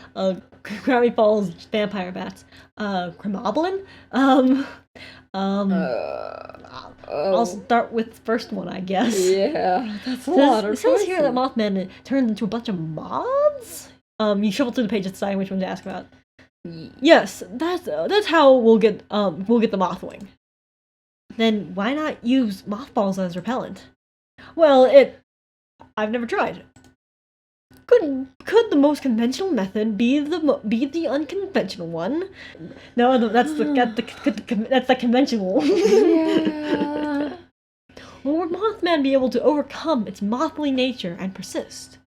Gravity Falls vampire bats, Cremoblin, I'll start with the first one, I guess. Yeah, that's a lot of It says here that choices. Mothman turns into a bunch of moths. You shuffle through the page deciding which one to ask about. Yes, that's how we'll get the mothwing. Then why not use mothballs as repellent? Well, I've never tried. Could the most conventional method be the unconventional one? No, that's the conventional one. Yeah. Or would Mothman be able to overcome its mothly nature and persist?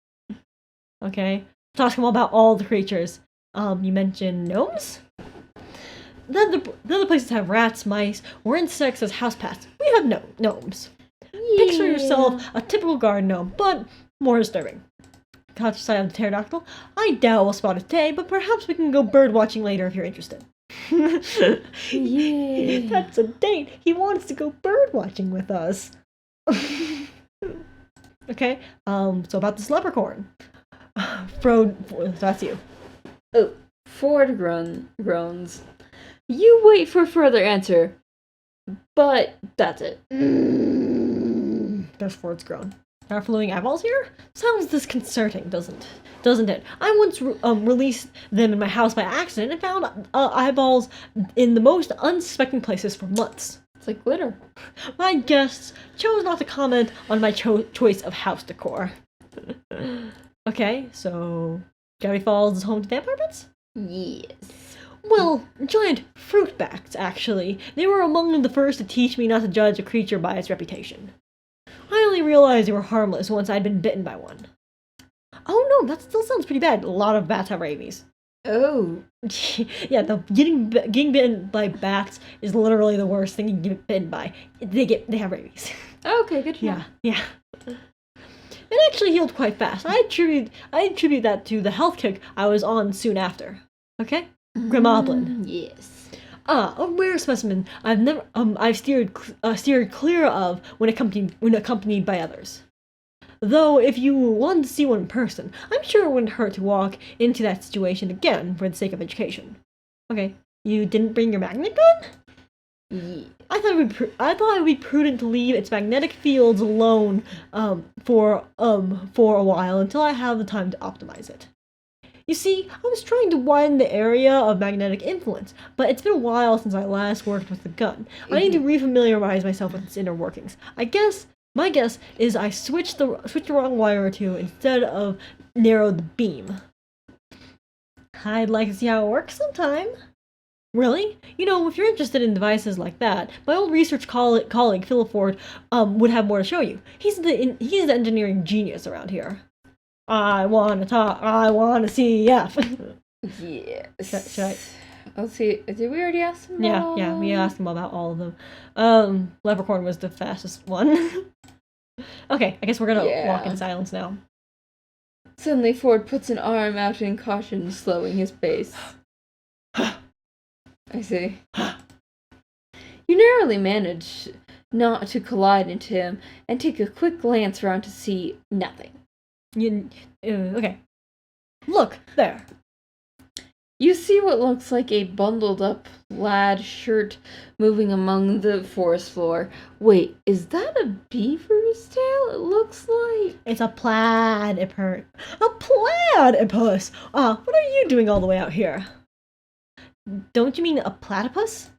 Okay, talk more about all the creatures. You mentioned gnomes. The other places have rats, mice, or insects as house pets. We have gnomes. Picture yourself a typical garden gnome, but more disturbing. Caught sight of the pterodactyl? I doubt we'll spot it today, but perhaps we can go bird watching later if you're interested. Yeah. That's a date. He wants to go bird watching with us. Okay. So about this leprechaun. That's you. Oh, Ford groans. You wait for further answer. But that's it. There's Ford's groan. Are floating eyeballs here? Sounds disconcerting, doesn't it? I once released them in my house by accident and found eyeballs in the most unsuspecting places for months. It's like glitter. My guests chose not to comment on my choice of house decor. Okay, so Gravity Falls is home to vampire bats? Yes. Well, giant fruit bats, actually. They were among the first to teach me not to judge a creature by its reputation. I only realized they were harmless once I'd been bitten by one. Oh no, that still sounds pretty bad. A lot of bats have rabies. Oh. Yeah, getting bitten by bats is literally the worst thing you can get bitten by. They have rabies. Okay, good to know. Yeah. It actually healed quite fast. I attribute that to the health kick I was on soon after. Okay? Grimoblin. Yes. A rare specimen I've steered clear of when accompanied by others. Though, if you wanted to see one in person, I'm sure it wouldn't hurt to walk into that situation again for the sake of education. Okay, you didn't bring your magnet gun? Yeah. I thought it would be prudent to leave its magnetic fields alone for a while until I have the time to optimize it. You see, I was trying to widen the area of magnetic influence, but it's been a while since I last worked with the gun. I need to refamiliarize myself with its inner workings. My guess is I switched the wrong wire or two instead of narrowed the beam. I'd like to see how it works sometime. Really? You know, if you're interested in devices like that, my old research colleague Philip Ford would have more to show you. He's the engineering genius around here. I want to see F. Yes. Should I? Let's see. Did we already ask them? Yeah, we asked him about all of them. Leprechaun was the fastest one. Okay, I guess we're gonna walk in silence now. Suddenly, Ford puts an arm out in caution, slowing his pace. I see. You narrowly manage not to collide into him and take a quick glance around to see nothing. Okay. Look, there. You see what looks like a bundled up plaid shirt moving among the forest floor. Wait, is that a beaver's tail? It looks like... It's a platypus. A platypus! What are you doing all the way out here? Don't you mean a platypus?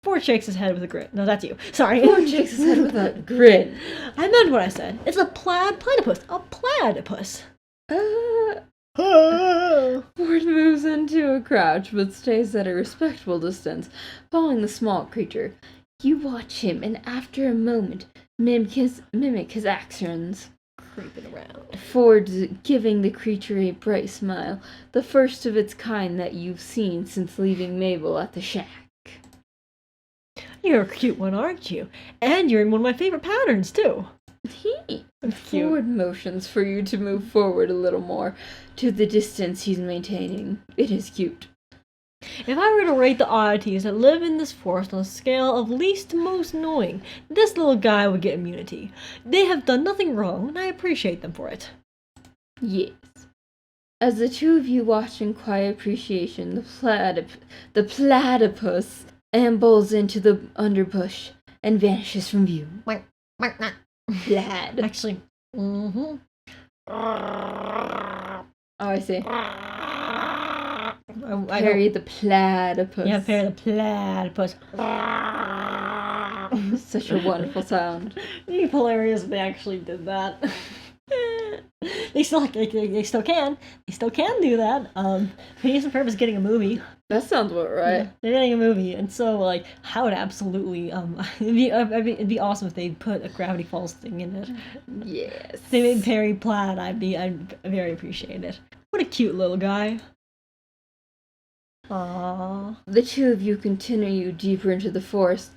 Ford shakes his head with a grin. No, that's you. Sorry. Ford shakes his head with a grin. I meant what I said. It's a platypus. A platypus. Ford moves into a crouch, but stays at a respectable distance, following the small creature. You watch him, and after a moment, mimic his actions. Creeping around. Ford's giving the creature a bright smile, the first of its kind that you've seen since leaving Mabel at the shack. You're a cute one, aren't you? And you're in one of my favorite patterns, too. Ford motions for you to move forward a little more to the distance he's maintaining. It is cute. If I were to rate the oddities that live in this forest on a scale of least to most annoying, this little guy would get immunity. They have done nothing wrong, and I appreciate them for it. Yes. As the two of you watch in quiet appreciation, the platypus ambles into the underbush and vanishes from view. Plaid. Actually, mm-hmm. Oh, I see. Perry the platypus. Yeah, Perry the platypus. Such a wonderful sound. It'd be hilarious if they actually did that. They still can do that. Phineas and Ferb is getting a movie. That sounds about right. Yeah, they're getting a movie, and so like, I would absolutely it'd be awesome if they put a Gravity Falls thing in it. Yes. If they made Perry Plaid, I'd very appreciate it. What a cute little guy. Aww. The two of you continue deeper into the forest.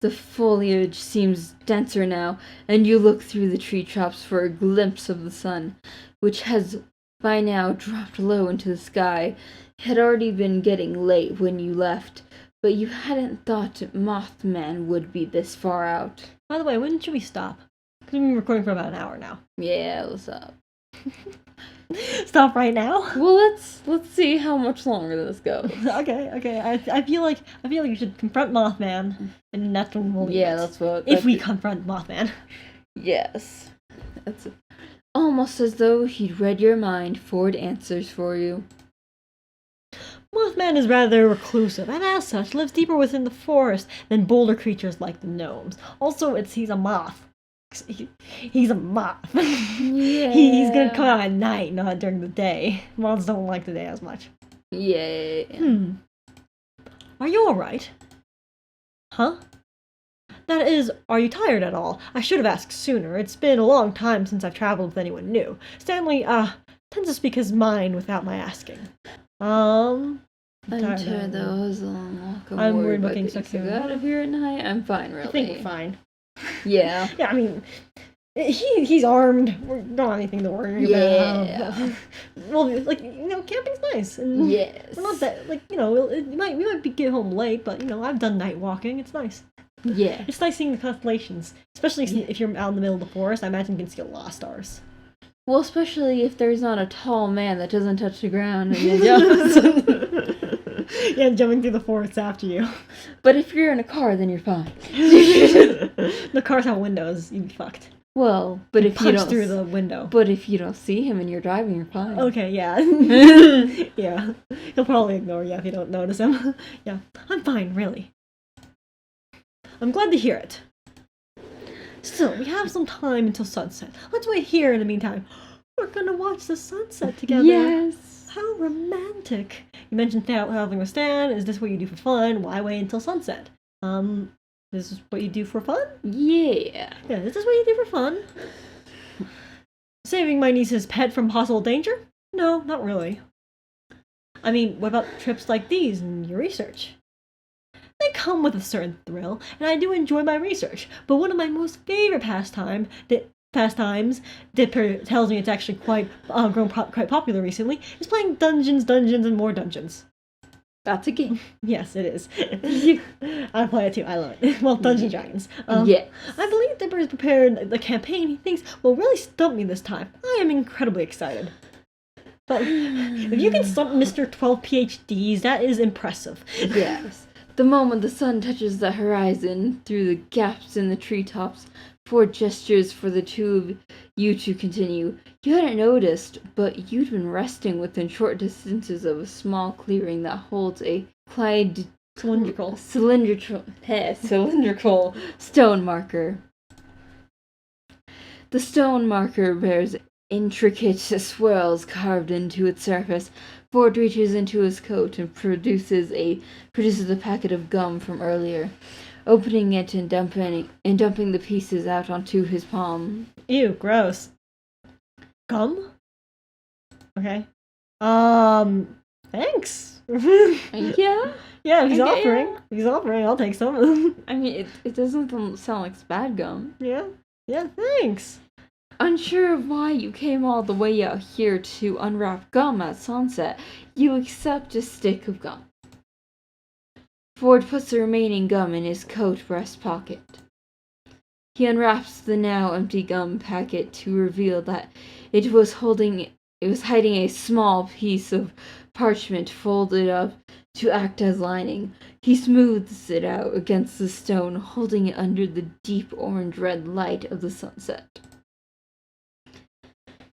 The foliage seems denser now, and you look through the tree tops for a glimpse of the sun, which has by now dropped low into the sky. It had already been getting late when you left, but you hadn't thought Mothman would be this far out. By the way, when should we stop? Because we've been recording for about an hour now. Yeah, what's up? Stop right now? Well, let's see how much longer this goes. Okay. I feel like you should confront Mothman, and that's when we'll leave it. That's what. If we confront Mothman. Yes. That's almost as though he'd read your mind. Ford answers for you. Mothman is rather reclusive, and as such lives deeper within the forest than bolder creatures like the gnomes. Also, he's a moth. He's a moth. Yeah. He's gonna come out at night, not during the day. Moths don't like the day as much. Yeah. Are you alright? Huh? That is, are you tired at all? I should have asked sooner. It's been a long time since I've traveled with anyone new. Stanley, tends to speak his mind without my asking. I'm tired though. It was a long walk. I'm worried about getting stuck stuck out of here at night. I'm fine, really. I think we're fine. Yeah. Yeah, I mean, he's armed. We don't have anything to worry about. Yeah. Well, like, camping's nice. And yes. we're not that, like, we might get home late, but, I've done night walking. It's nice. Yeah. It's nice seeing the constellations. Especially if you're out in the middle of the forest. I imagine you can see a lot of stars. Well, especially if there's not a tall man that doesn't touch the ground and you jumps. Yeah, jumping through the forest after you. But if you're in a car, then you're fine. The cars have windows. You'd be fucked. Well, but if you don't through the window. But if you don't see him and you're driving, you're fine. Okay, yeah. Yeah. He'll probably ignore you if you don't notice him. Yeah. I'm fine, really. I'm glad to hear it. Still, we have some time until sunset. Let's wait here in the meantime. We're gonna watch the sunset together. Yes. How romantic. You mentioned traveling with Stan. Is this what you do for fun? Why wait until sunset? This is what you do for fun? Yeah. Yeah, this is what you do for fun. Saving my niece's pet from possible danger? No, not really. I mean, what about trips like these and your research? They come with a certain thrill, and I do enjoy my research, but one of my most favorite pastimes that tells me it's actually quite quite popular recently is playing Dungeons, and more Dungeons. That's a game. Yes, it is. I play it too. I love it. Well, Dungeons & Dragons. Yes. I believe Dipper's prepared the campaign he thinks will really stump me this time. I am incredibly excited. But if you can stump Mr. 12 PhDs, that is impressive. Yes. The moment the sun touches the horizon through the gaps in the treetops, Ford gestures for the two of you to continue. You hadn't noticed, but you'd been resting within short distances of a small clearing that holds a cylindrical stone marker. The stone marker bears intricate swirls carved into its surface. Ford reaches into his coat and produces a packet of gum from earlier, opening it and dumping the pieces out onto his palm. Ew, gross. Gum? Okay. Thanks. Yeah? Yeah, if he's Okay, offering. yeah. If he's offering, I'll take some. I mean, it doesn't sound like bad gum. Yeah, thanks. Unsure of why you came all the way out here to unwrap gum at sunset, you accept a stick of gum. Ford puts the remaining gum in his coat breast pocket. He unwraps the now empty gum packet to reveal that it was hiding a small piece of parchment folded up to act as lining. He smooths it out against the stone, holding it under the deep orange-red light of the sunset.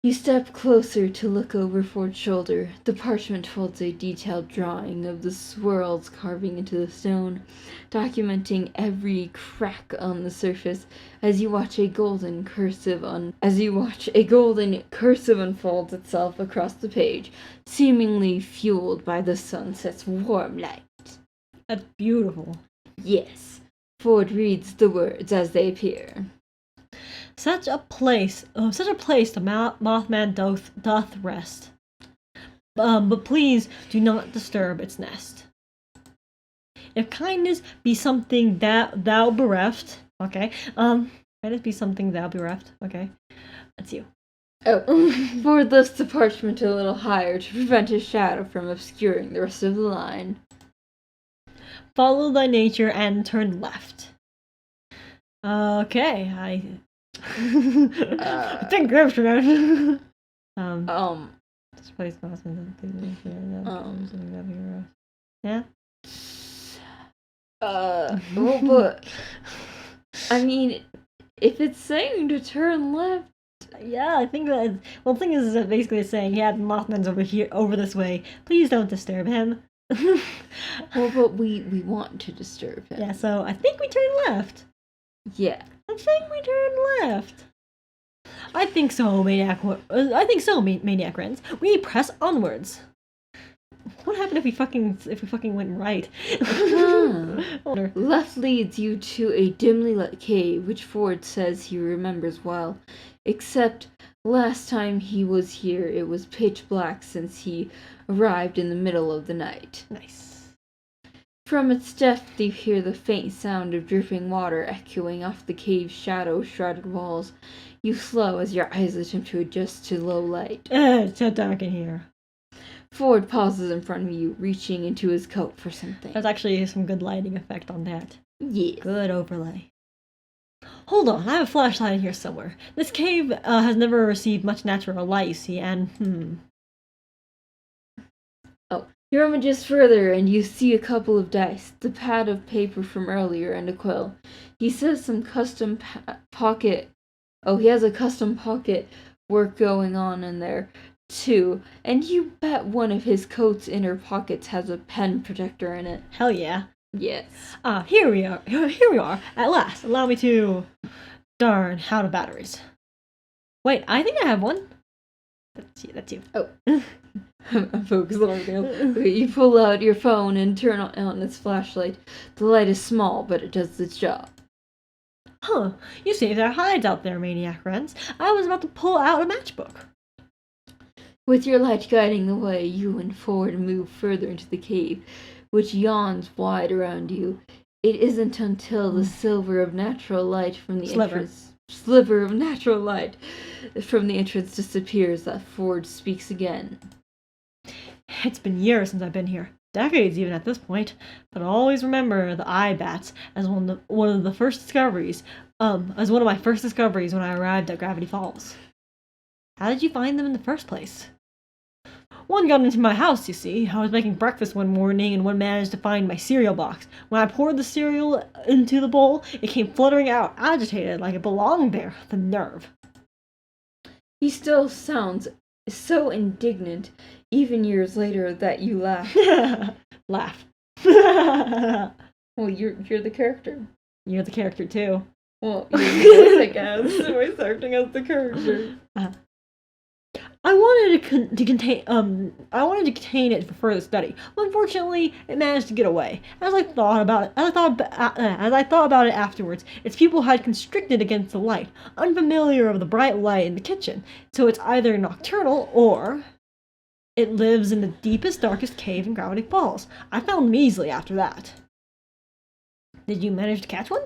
You step closer to look over Ford's shoulder. The parchment holds a detailed drawing of the swirls carving into the stone, documenting every crack on the surface as you watch a golden cursive unfolds itself across the page, seemingly fueled by the sunset's warm light. That's beautiful. Yes. Ford reads the words as they appear. Such a place the Mothman doth rest. But please do not disturb its nest. If kindness be something that thou bereft, okay. Kindness be something thou bereft, okay. That's you. Oh, Ford lifts the parchment a little higher to prevent his shadow from obscuring the rest of the line. Follow thy nature and turn left. Okay, I think that's right. This place yeah. Well, but I mean, if it's saying to turn left. Yeah, I think that. Well, the thing is that basically it's saying, yeah, the Mothman's over this way. Please don't disturb him. Well, but we want to disturb him. Yeah, so I think we turn left. Yeah. I think we turn left. I think so, Maniac friends. We press onwards. What happened if we fucking went right? Left leads you to a dimly lit cave, which Ford says he remembers well. Except last time he was here, it was pitch black since he arrived in the middle of the night. Nice. From its depth you hear the faint sound of dripping water echoing off the cave's shadow-shrouded walls. You slow as your eyes attempt to adjust to low light. It's so dark in here. Ford pauses in front of you, reaching into his coat for something. There's actually some good lighting effect on that. Yes. Good overlay. Hold on, I have a flashlight in here somewhere. This cave has never received much natural light, you see, and Oh, he rummages further and you see a couple of dice, the pad of paper from earlier, and a quill. He says some custom pocket... Oh, he has a custom pocket work going on in there, too. And you bet one of his coat's inner pockets has a pen protector in it. Hell yeah. Yes. Here we are, at last. Allow me to... Darn, out of batteries. Wait, I think I have one. That's you. Oh. I'm focused on everything else. You pull out your phone and turn on its flashlight. The light is small, but it does its job. Huh, you saved our hides out there, Maniac friends. I was about to pull out a matchbook. With your light guiding the way, you and Ford move further into the cave, which yawns wide around you. It isn't until the sliver of natural light from the entrance disappears that Ford speaks again. It's been years since I've been here. Decades even at this point. But I'll always remember the eye bats as one of my first discoveries when I arrived at Gravity Falls. How did you find them in the first place? One got into my house, you see. I was making breakfast one morning and one managed to find my cereal box. When I poured the cereal into the bowl, it came fluttering out, agitated, like it belonged there. The nerve. He still sounds so indignant, even years later, that you laugh. Laugh. Well, you're the character. You're the character, too. Well, you're the voice, I guess. Voice acting as the character. I wanted to contain it for further study. But unfortunately, it managed to get away. As I thought about it afterwards, its pupil had constricted against the light, unfamiliar of the bright light in the kitchen. So it's either nocturnal or it lives in the deepest, darkest cave in Gravity Falls. I found them easily after that. Did you manage to catch one?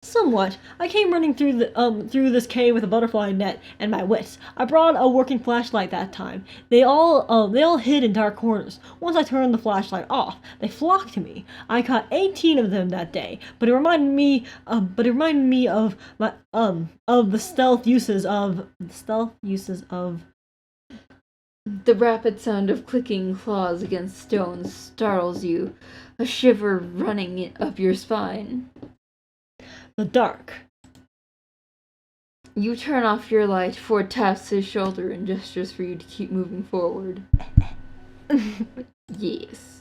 Somewhat. I came running through this cave with a butterfly net and my wits. I brought a working flashlight that time. They all hid in dark corners. Once I turned the flashlight off, they flocked to me. I caught 18 of them that day, but it reminded me of the stealth uses of The rapid sound of clicking claws against stones startles you, a shiver running up your spine. The dark. You turn off your light. Ford taps his shoulder and gestures for you to keep moving forward. Yes.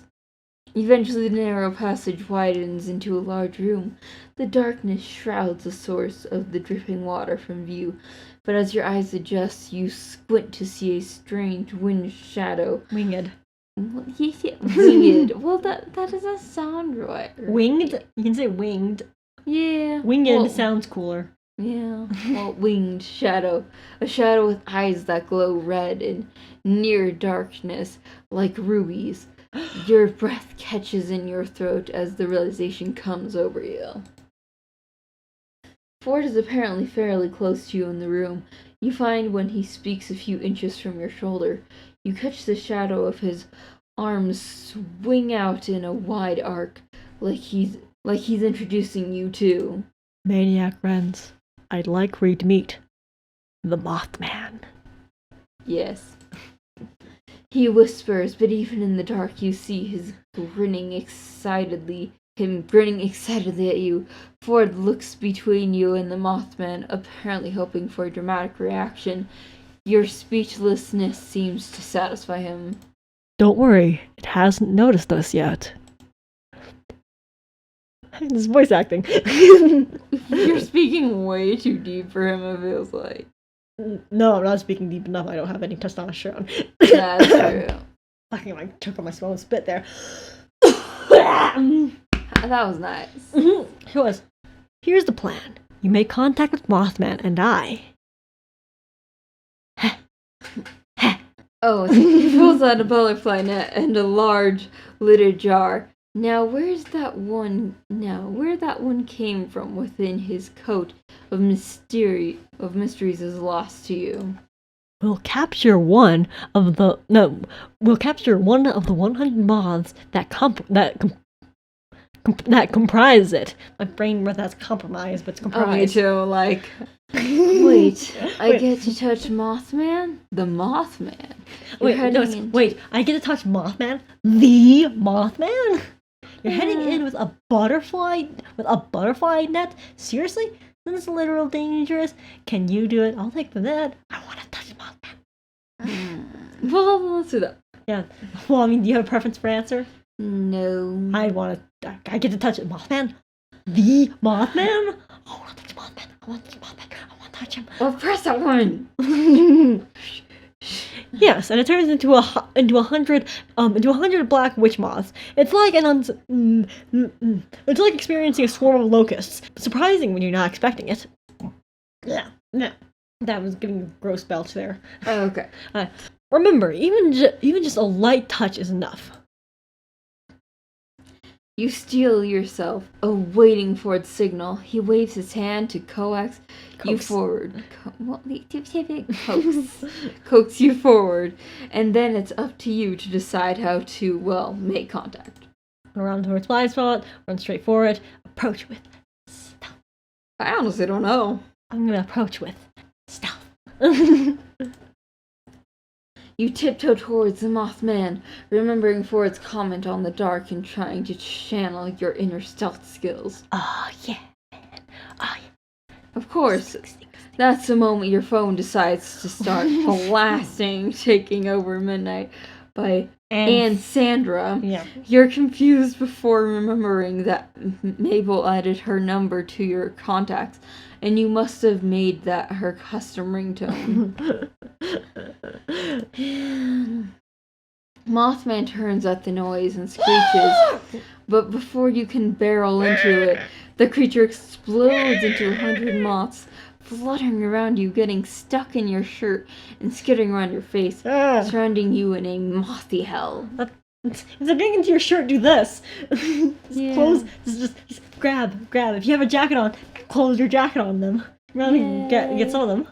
Eventually, the narrow passage widens into a large room. The darkness shrouds the source of the dripping water from view, but as your eyes adjust, you squint to see a strange wind shadow. Winged. Winged. Well, that doesn't sound right. Winged? You can say winged. Yeah. Winged sounds cooler. Yeah. Well, winged shadow. A shadow with eyes that glow red in near darkness, like rubies. Your breath catches in your throat as the realization comes over you. Ford is apparently fairly close to you in the room. You find when he speaks a few inches from your shoulder, you catch the shadow of his arms swing out in a wide arc, like he's introducing you to Maniac friends, I'd like for you to meet the Mothman. Yes. He whispers, but even in the dark you see him grinning excitedly at you. Ford looks between you and the Mothman, apparently hoping for a dramatic reaction. Your speechlessness seems to satisfy him. Don't worry, it hasn't noticed us yet. This is voice acting. You're speaking way too deep for him, it feels like. No, I'm not speaking deep enough. I don't have any testosterone. That's true. Fucking like took on my smell and spit there. That was nice. It was. Here's the plan. You make contact with Mothman and I. Oh, he pulls out a butterfly net and a large lidded jar. Where that one came from within his coat of mysteries is lost to you. We'll capture one of the 100 moths that comprise it. My brain read that's compromise, but it's comprised. Oh, me too. Like, wait, I get to touch Mothman? The Mothman. Wait, I get to touch Mothman? The Mothman? You're heading in with a butterfly net? Seriously? This is literal dangerous. Can you do it? I'll take for that. I want to touch Mothman. Well, let's do that. Yeah. Well, I mean, do you have a preference for answer? No. I get to touch Mothman? The Mothman? I want to touch Mothman. I want to touch Mothman. I want to touch him. Well, press that one. Yes, and it turns into 100 black witch moths. It's like it's like experiencing a swarm of locusts. Surprising when you're not expecting it. Yeah, no, that was giving a gross belch there. Oh, okay. Remember, even just a light touch is enough. You steel yourself, awaiting Ford's signal. He waves his hand to coax you forward. Coax you forward, and then it's up to you to decide how to, make contact. Around towards blind spot, run straight for it, approach with stealth. I honestly don't know. I'm gonna approach with stealth. You tiptoe towards the Mothman, remembering Ford's comment on the dark and trying to channel your inner stealth skills. Oh, yeah, man. Oh, yeah. Of course, that's the moment your phone decides to start blasting Taking Over Midnight by Anne Sandra. Yeah. You're confused before remembering that Mabel added her number to your contacts, and you must have made that her custom ringtone. Mothman turns at the noise and screeches, but before you can barrel into it, the creature explodes into 100 moths, fluttering around you, getting stuck in your shirt and skittering around your face, surrounding you in a mothy hell. If they're getting into your shirt, do this. Yeah. Close. Just grab. If you have a jacket on, close your jacket on them. Get some of them.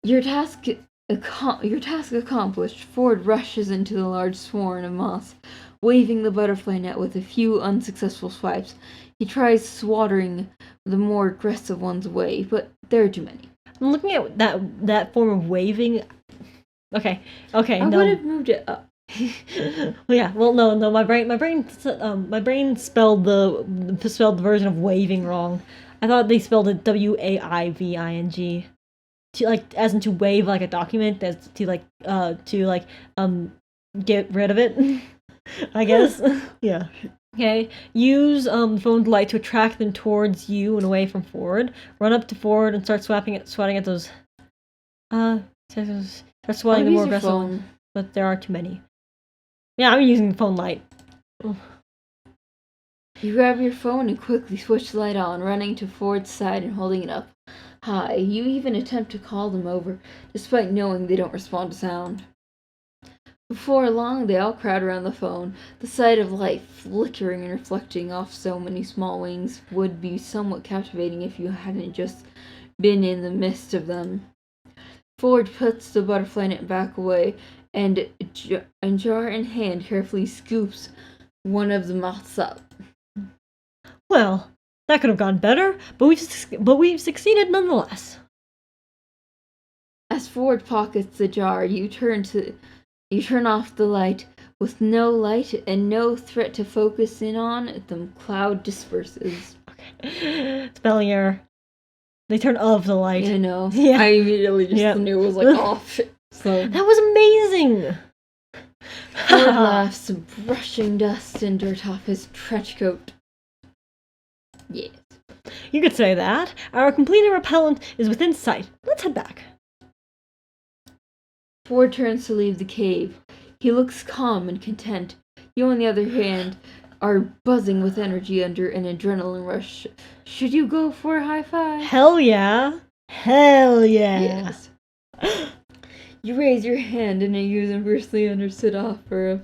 Your task accomplished, Ford rushes into the large swarm of moths, waving the butterfly net with a few unsuccessful swipes. He tries swatting the more aggressive ones away, but there are too many. I'm looking at that form of waving. Okay, I no. would have moved it up. Yeah, well, no. My brain spelled the version of waving wrong. I thought they spelled it waiving, to like as in to wave like a document, as to get rid of it. I guess. Yeah. Okay. Use phone light to attract them towards you and away from Ford. Run up to Ford and start swatting at those. Start swatting them more aggressively. But there are too many. Yeah, I'm using phone light. You grab your phone and quickly switch the light on, running to Ford's side and holding it up high. You even attempt to call them over, despite knowing they don't respond to sound. Before long, they all crowd around the phone. The sight of light flickering and reflecting off so many small wings would be somewhat captivating if you hadn't just been in the midst of them. Ford puts the butterfly net back away and jar in hand carefully scoops one of the moths up. Well, that could have gone better, but we've succeeded nonetheless. As Ford pockets the jar, you turn off the light. With no light and no threat to focus in on, the cloud disperses. Okay. Spelling error. They turn off the light. I know. Yeah. I immediately just knew it was like off. So that was amazing. Ford laughs, brushing dust and dirt off his trench coat. Yes. You could say that. Our completed repellent is within sight. Let's head back. Ford turns to leave the cave. He looks calm and content. You, on the other hand, are buzzing with energy under an adrenaline rush. Should you go for a high five? Hell yeah. Hell yeah. Yes. You raise your hand in a universally understood offer of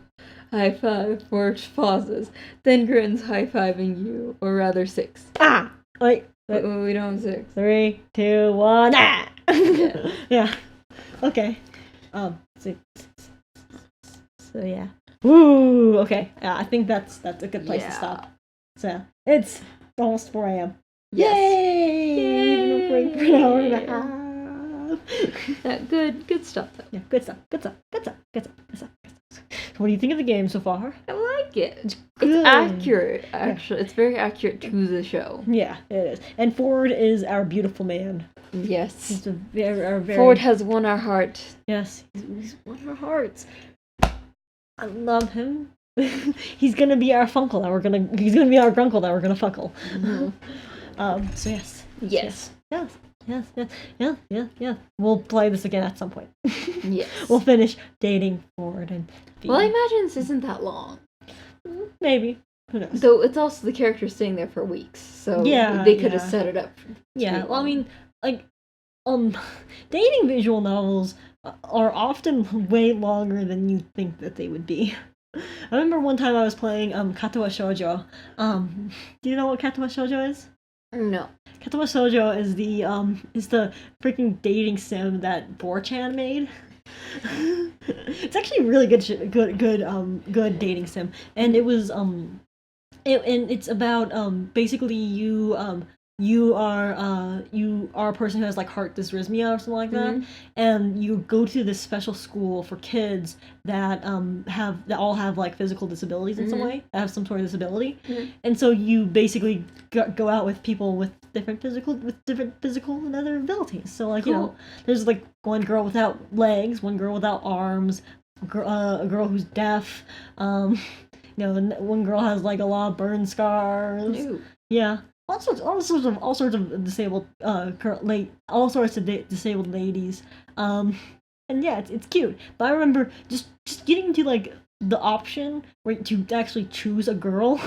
high five. Ford pauses, then grins, high-fiving you, or rather 6. Wait, we don't have 6. 3, 2, 1, Yeah. Yeah. Okay. So yeah. Woo! Okay. I think that's a good place to stop. So, it's almost 4 a.m. Yes. Yay! We've been recording for an hour and a half. Good stuff, though. Yeah, good stuff. So what do you think of the game so far? I like it. It's good. It's accurate, actually. Yeah. It's very accurate to the show. Yeah, it is. And Ford is our beautiful man. Yes. He's very... Ford has won our heart. Yes, he's won our hearts. I love him. He's gonna be our funkle he's gonna be our grunkle that we're gonna fuckle. Mm-hmm. So yes. Yeah. We'll play this again at some point. Yes. We'll finish dating Ford and Well, I imagine this isn't that long. Maybe. Who knows? Though it's also the characters staying there for weeks, so they could have set it up. Yeah, well, I mean, like, dating visual novels are often way longer than you think that they would be. I remember one time I was playing Katawa Shoujo. Do you know what Katawa Shoujo is? No. Katawa Shoujo is the freaking dating sim that 4chan made. It's actually really good dating sim, and it was it's about basically you are a person who has like heart dysrhythmia or something like that, and you go to this special school for kids that all have like physical disabilities in some way, that have some sort of disability, and so you basically go out with people with different physical and other abilities. So like you know, there's like one girl without legs, one girl without arms, a girl who's deaf. You know, one girl has like a lot of burn scars. Ew. Yeah. All sorts of disabled disabled ladies, and yeah, it's cute. But I remember just getting to like the option where to actually choose a girl.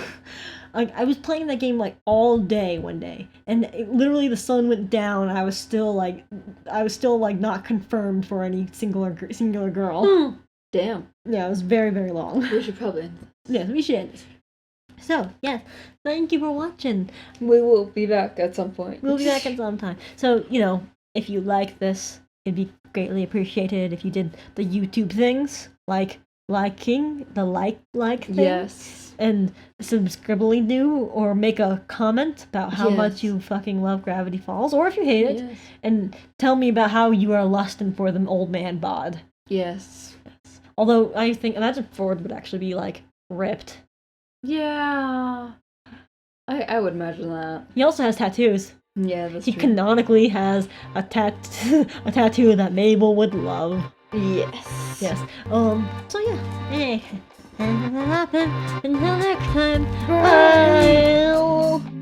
Like I was playing that game like all day one day, and literally the sun went down. And I was still like not confirmed for any singular girl. Damn. Yeah, it was very, very long. We should probably end this. Yeah, we should end this. So, yes, thank you for watching. We will be back at some point. We'll be back at some time. So, you know, if you like this, it'd be greatly appreciated if you did the YouTube things, like liking the like thing. Yes. And subscribly do, or make a comment about how much you fucking love Gravity Falls, or if you hate it, and tell me about how you are lusting for the old man bod. Yes. Although I think imagine Ford would actually be like ripped. Yeah. I would imagine that. He also has tattoos. Yeah, that's He true. canonically has a tattoo that Mabel would love. Yes. Yes. So yeah. Hey. Until next time. Bye.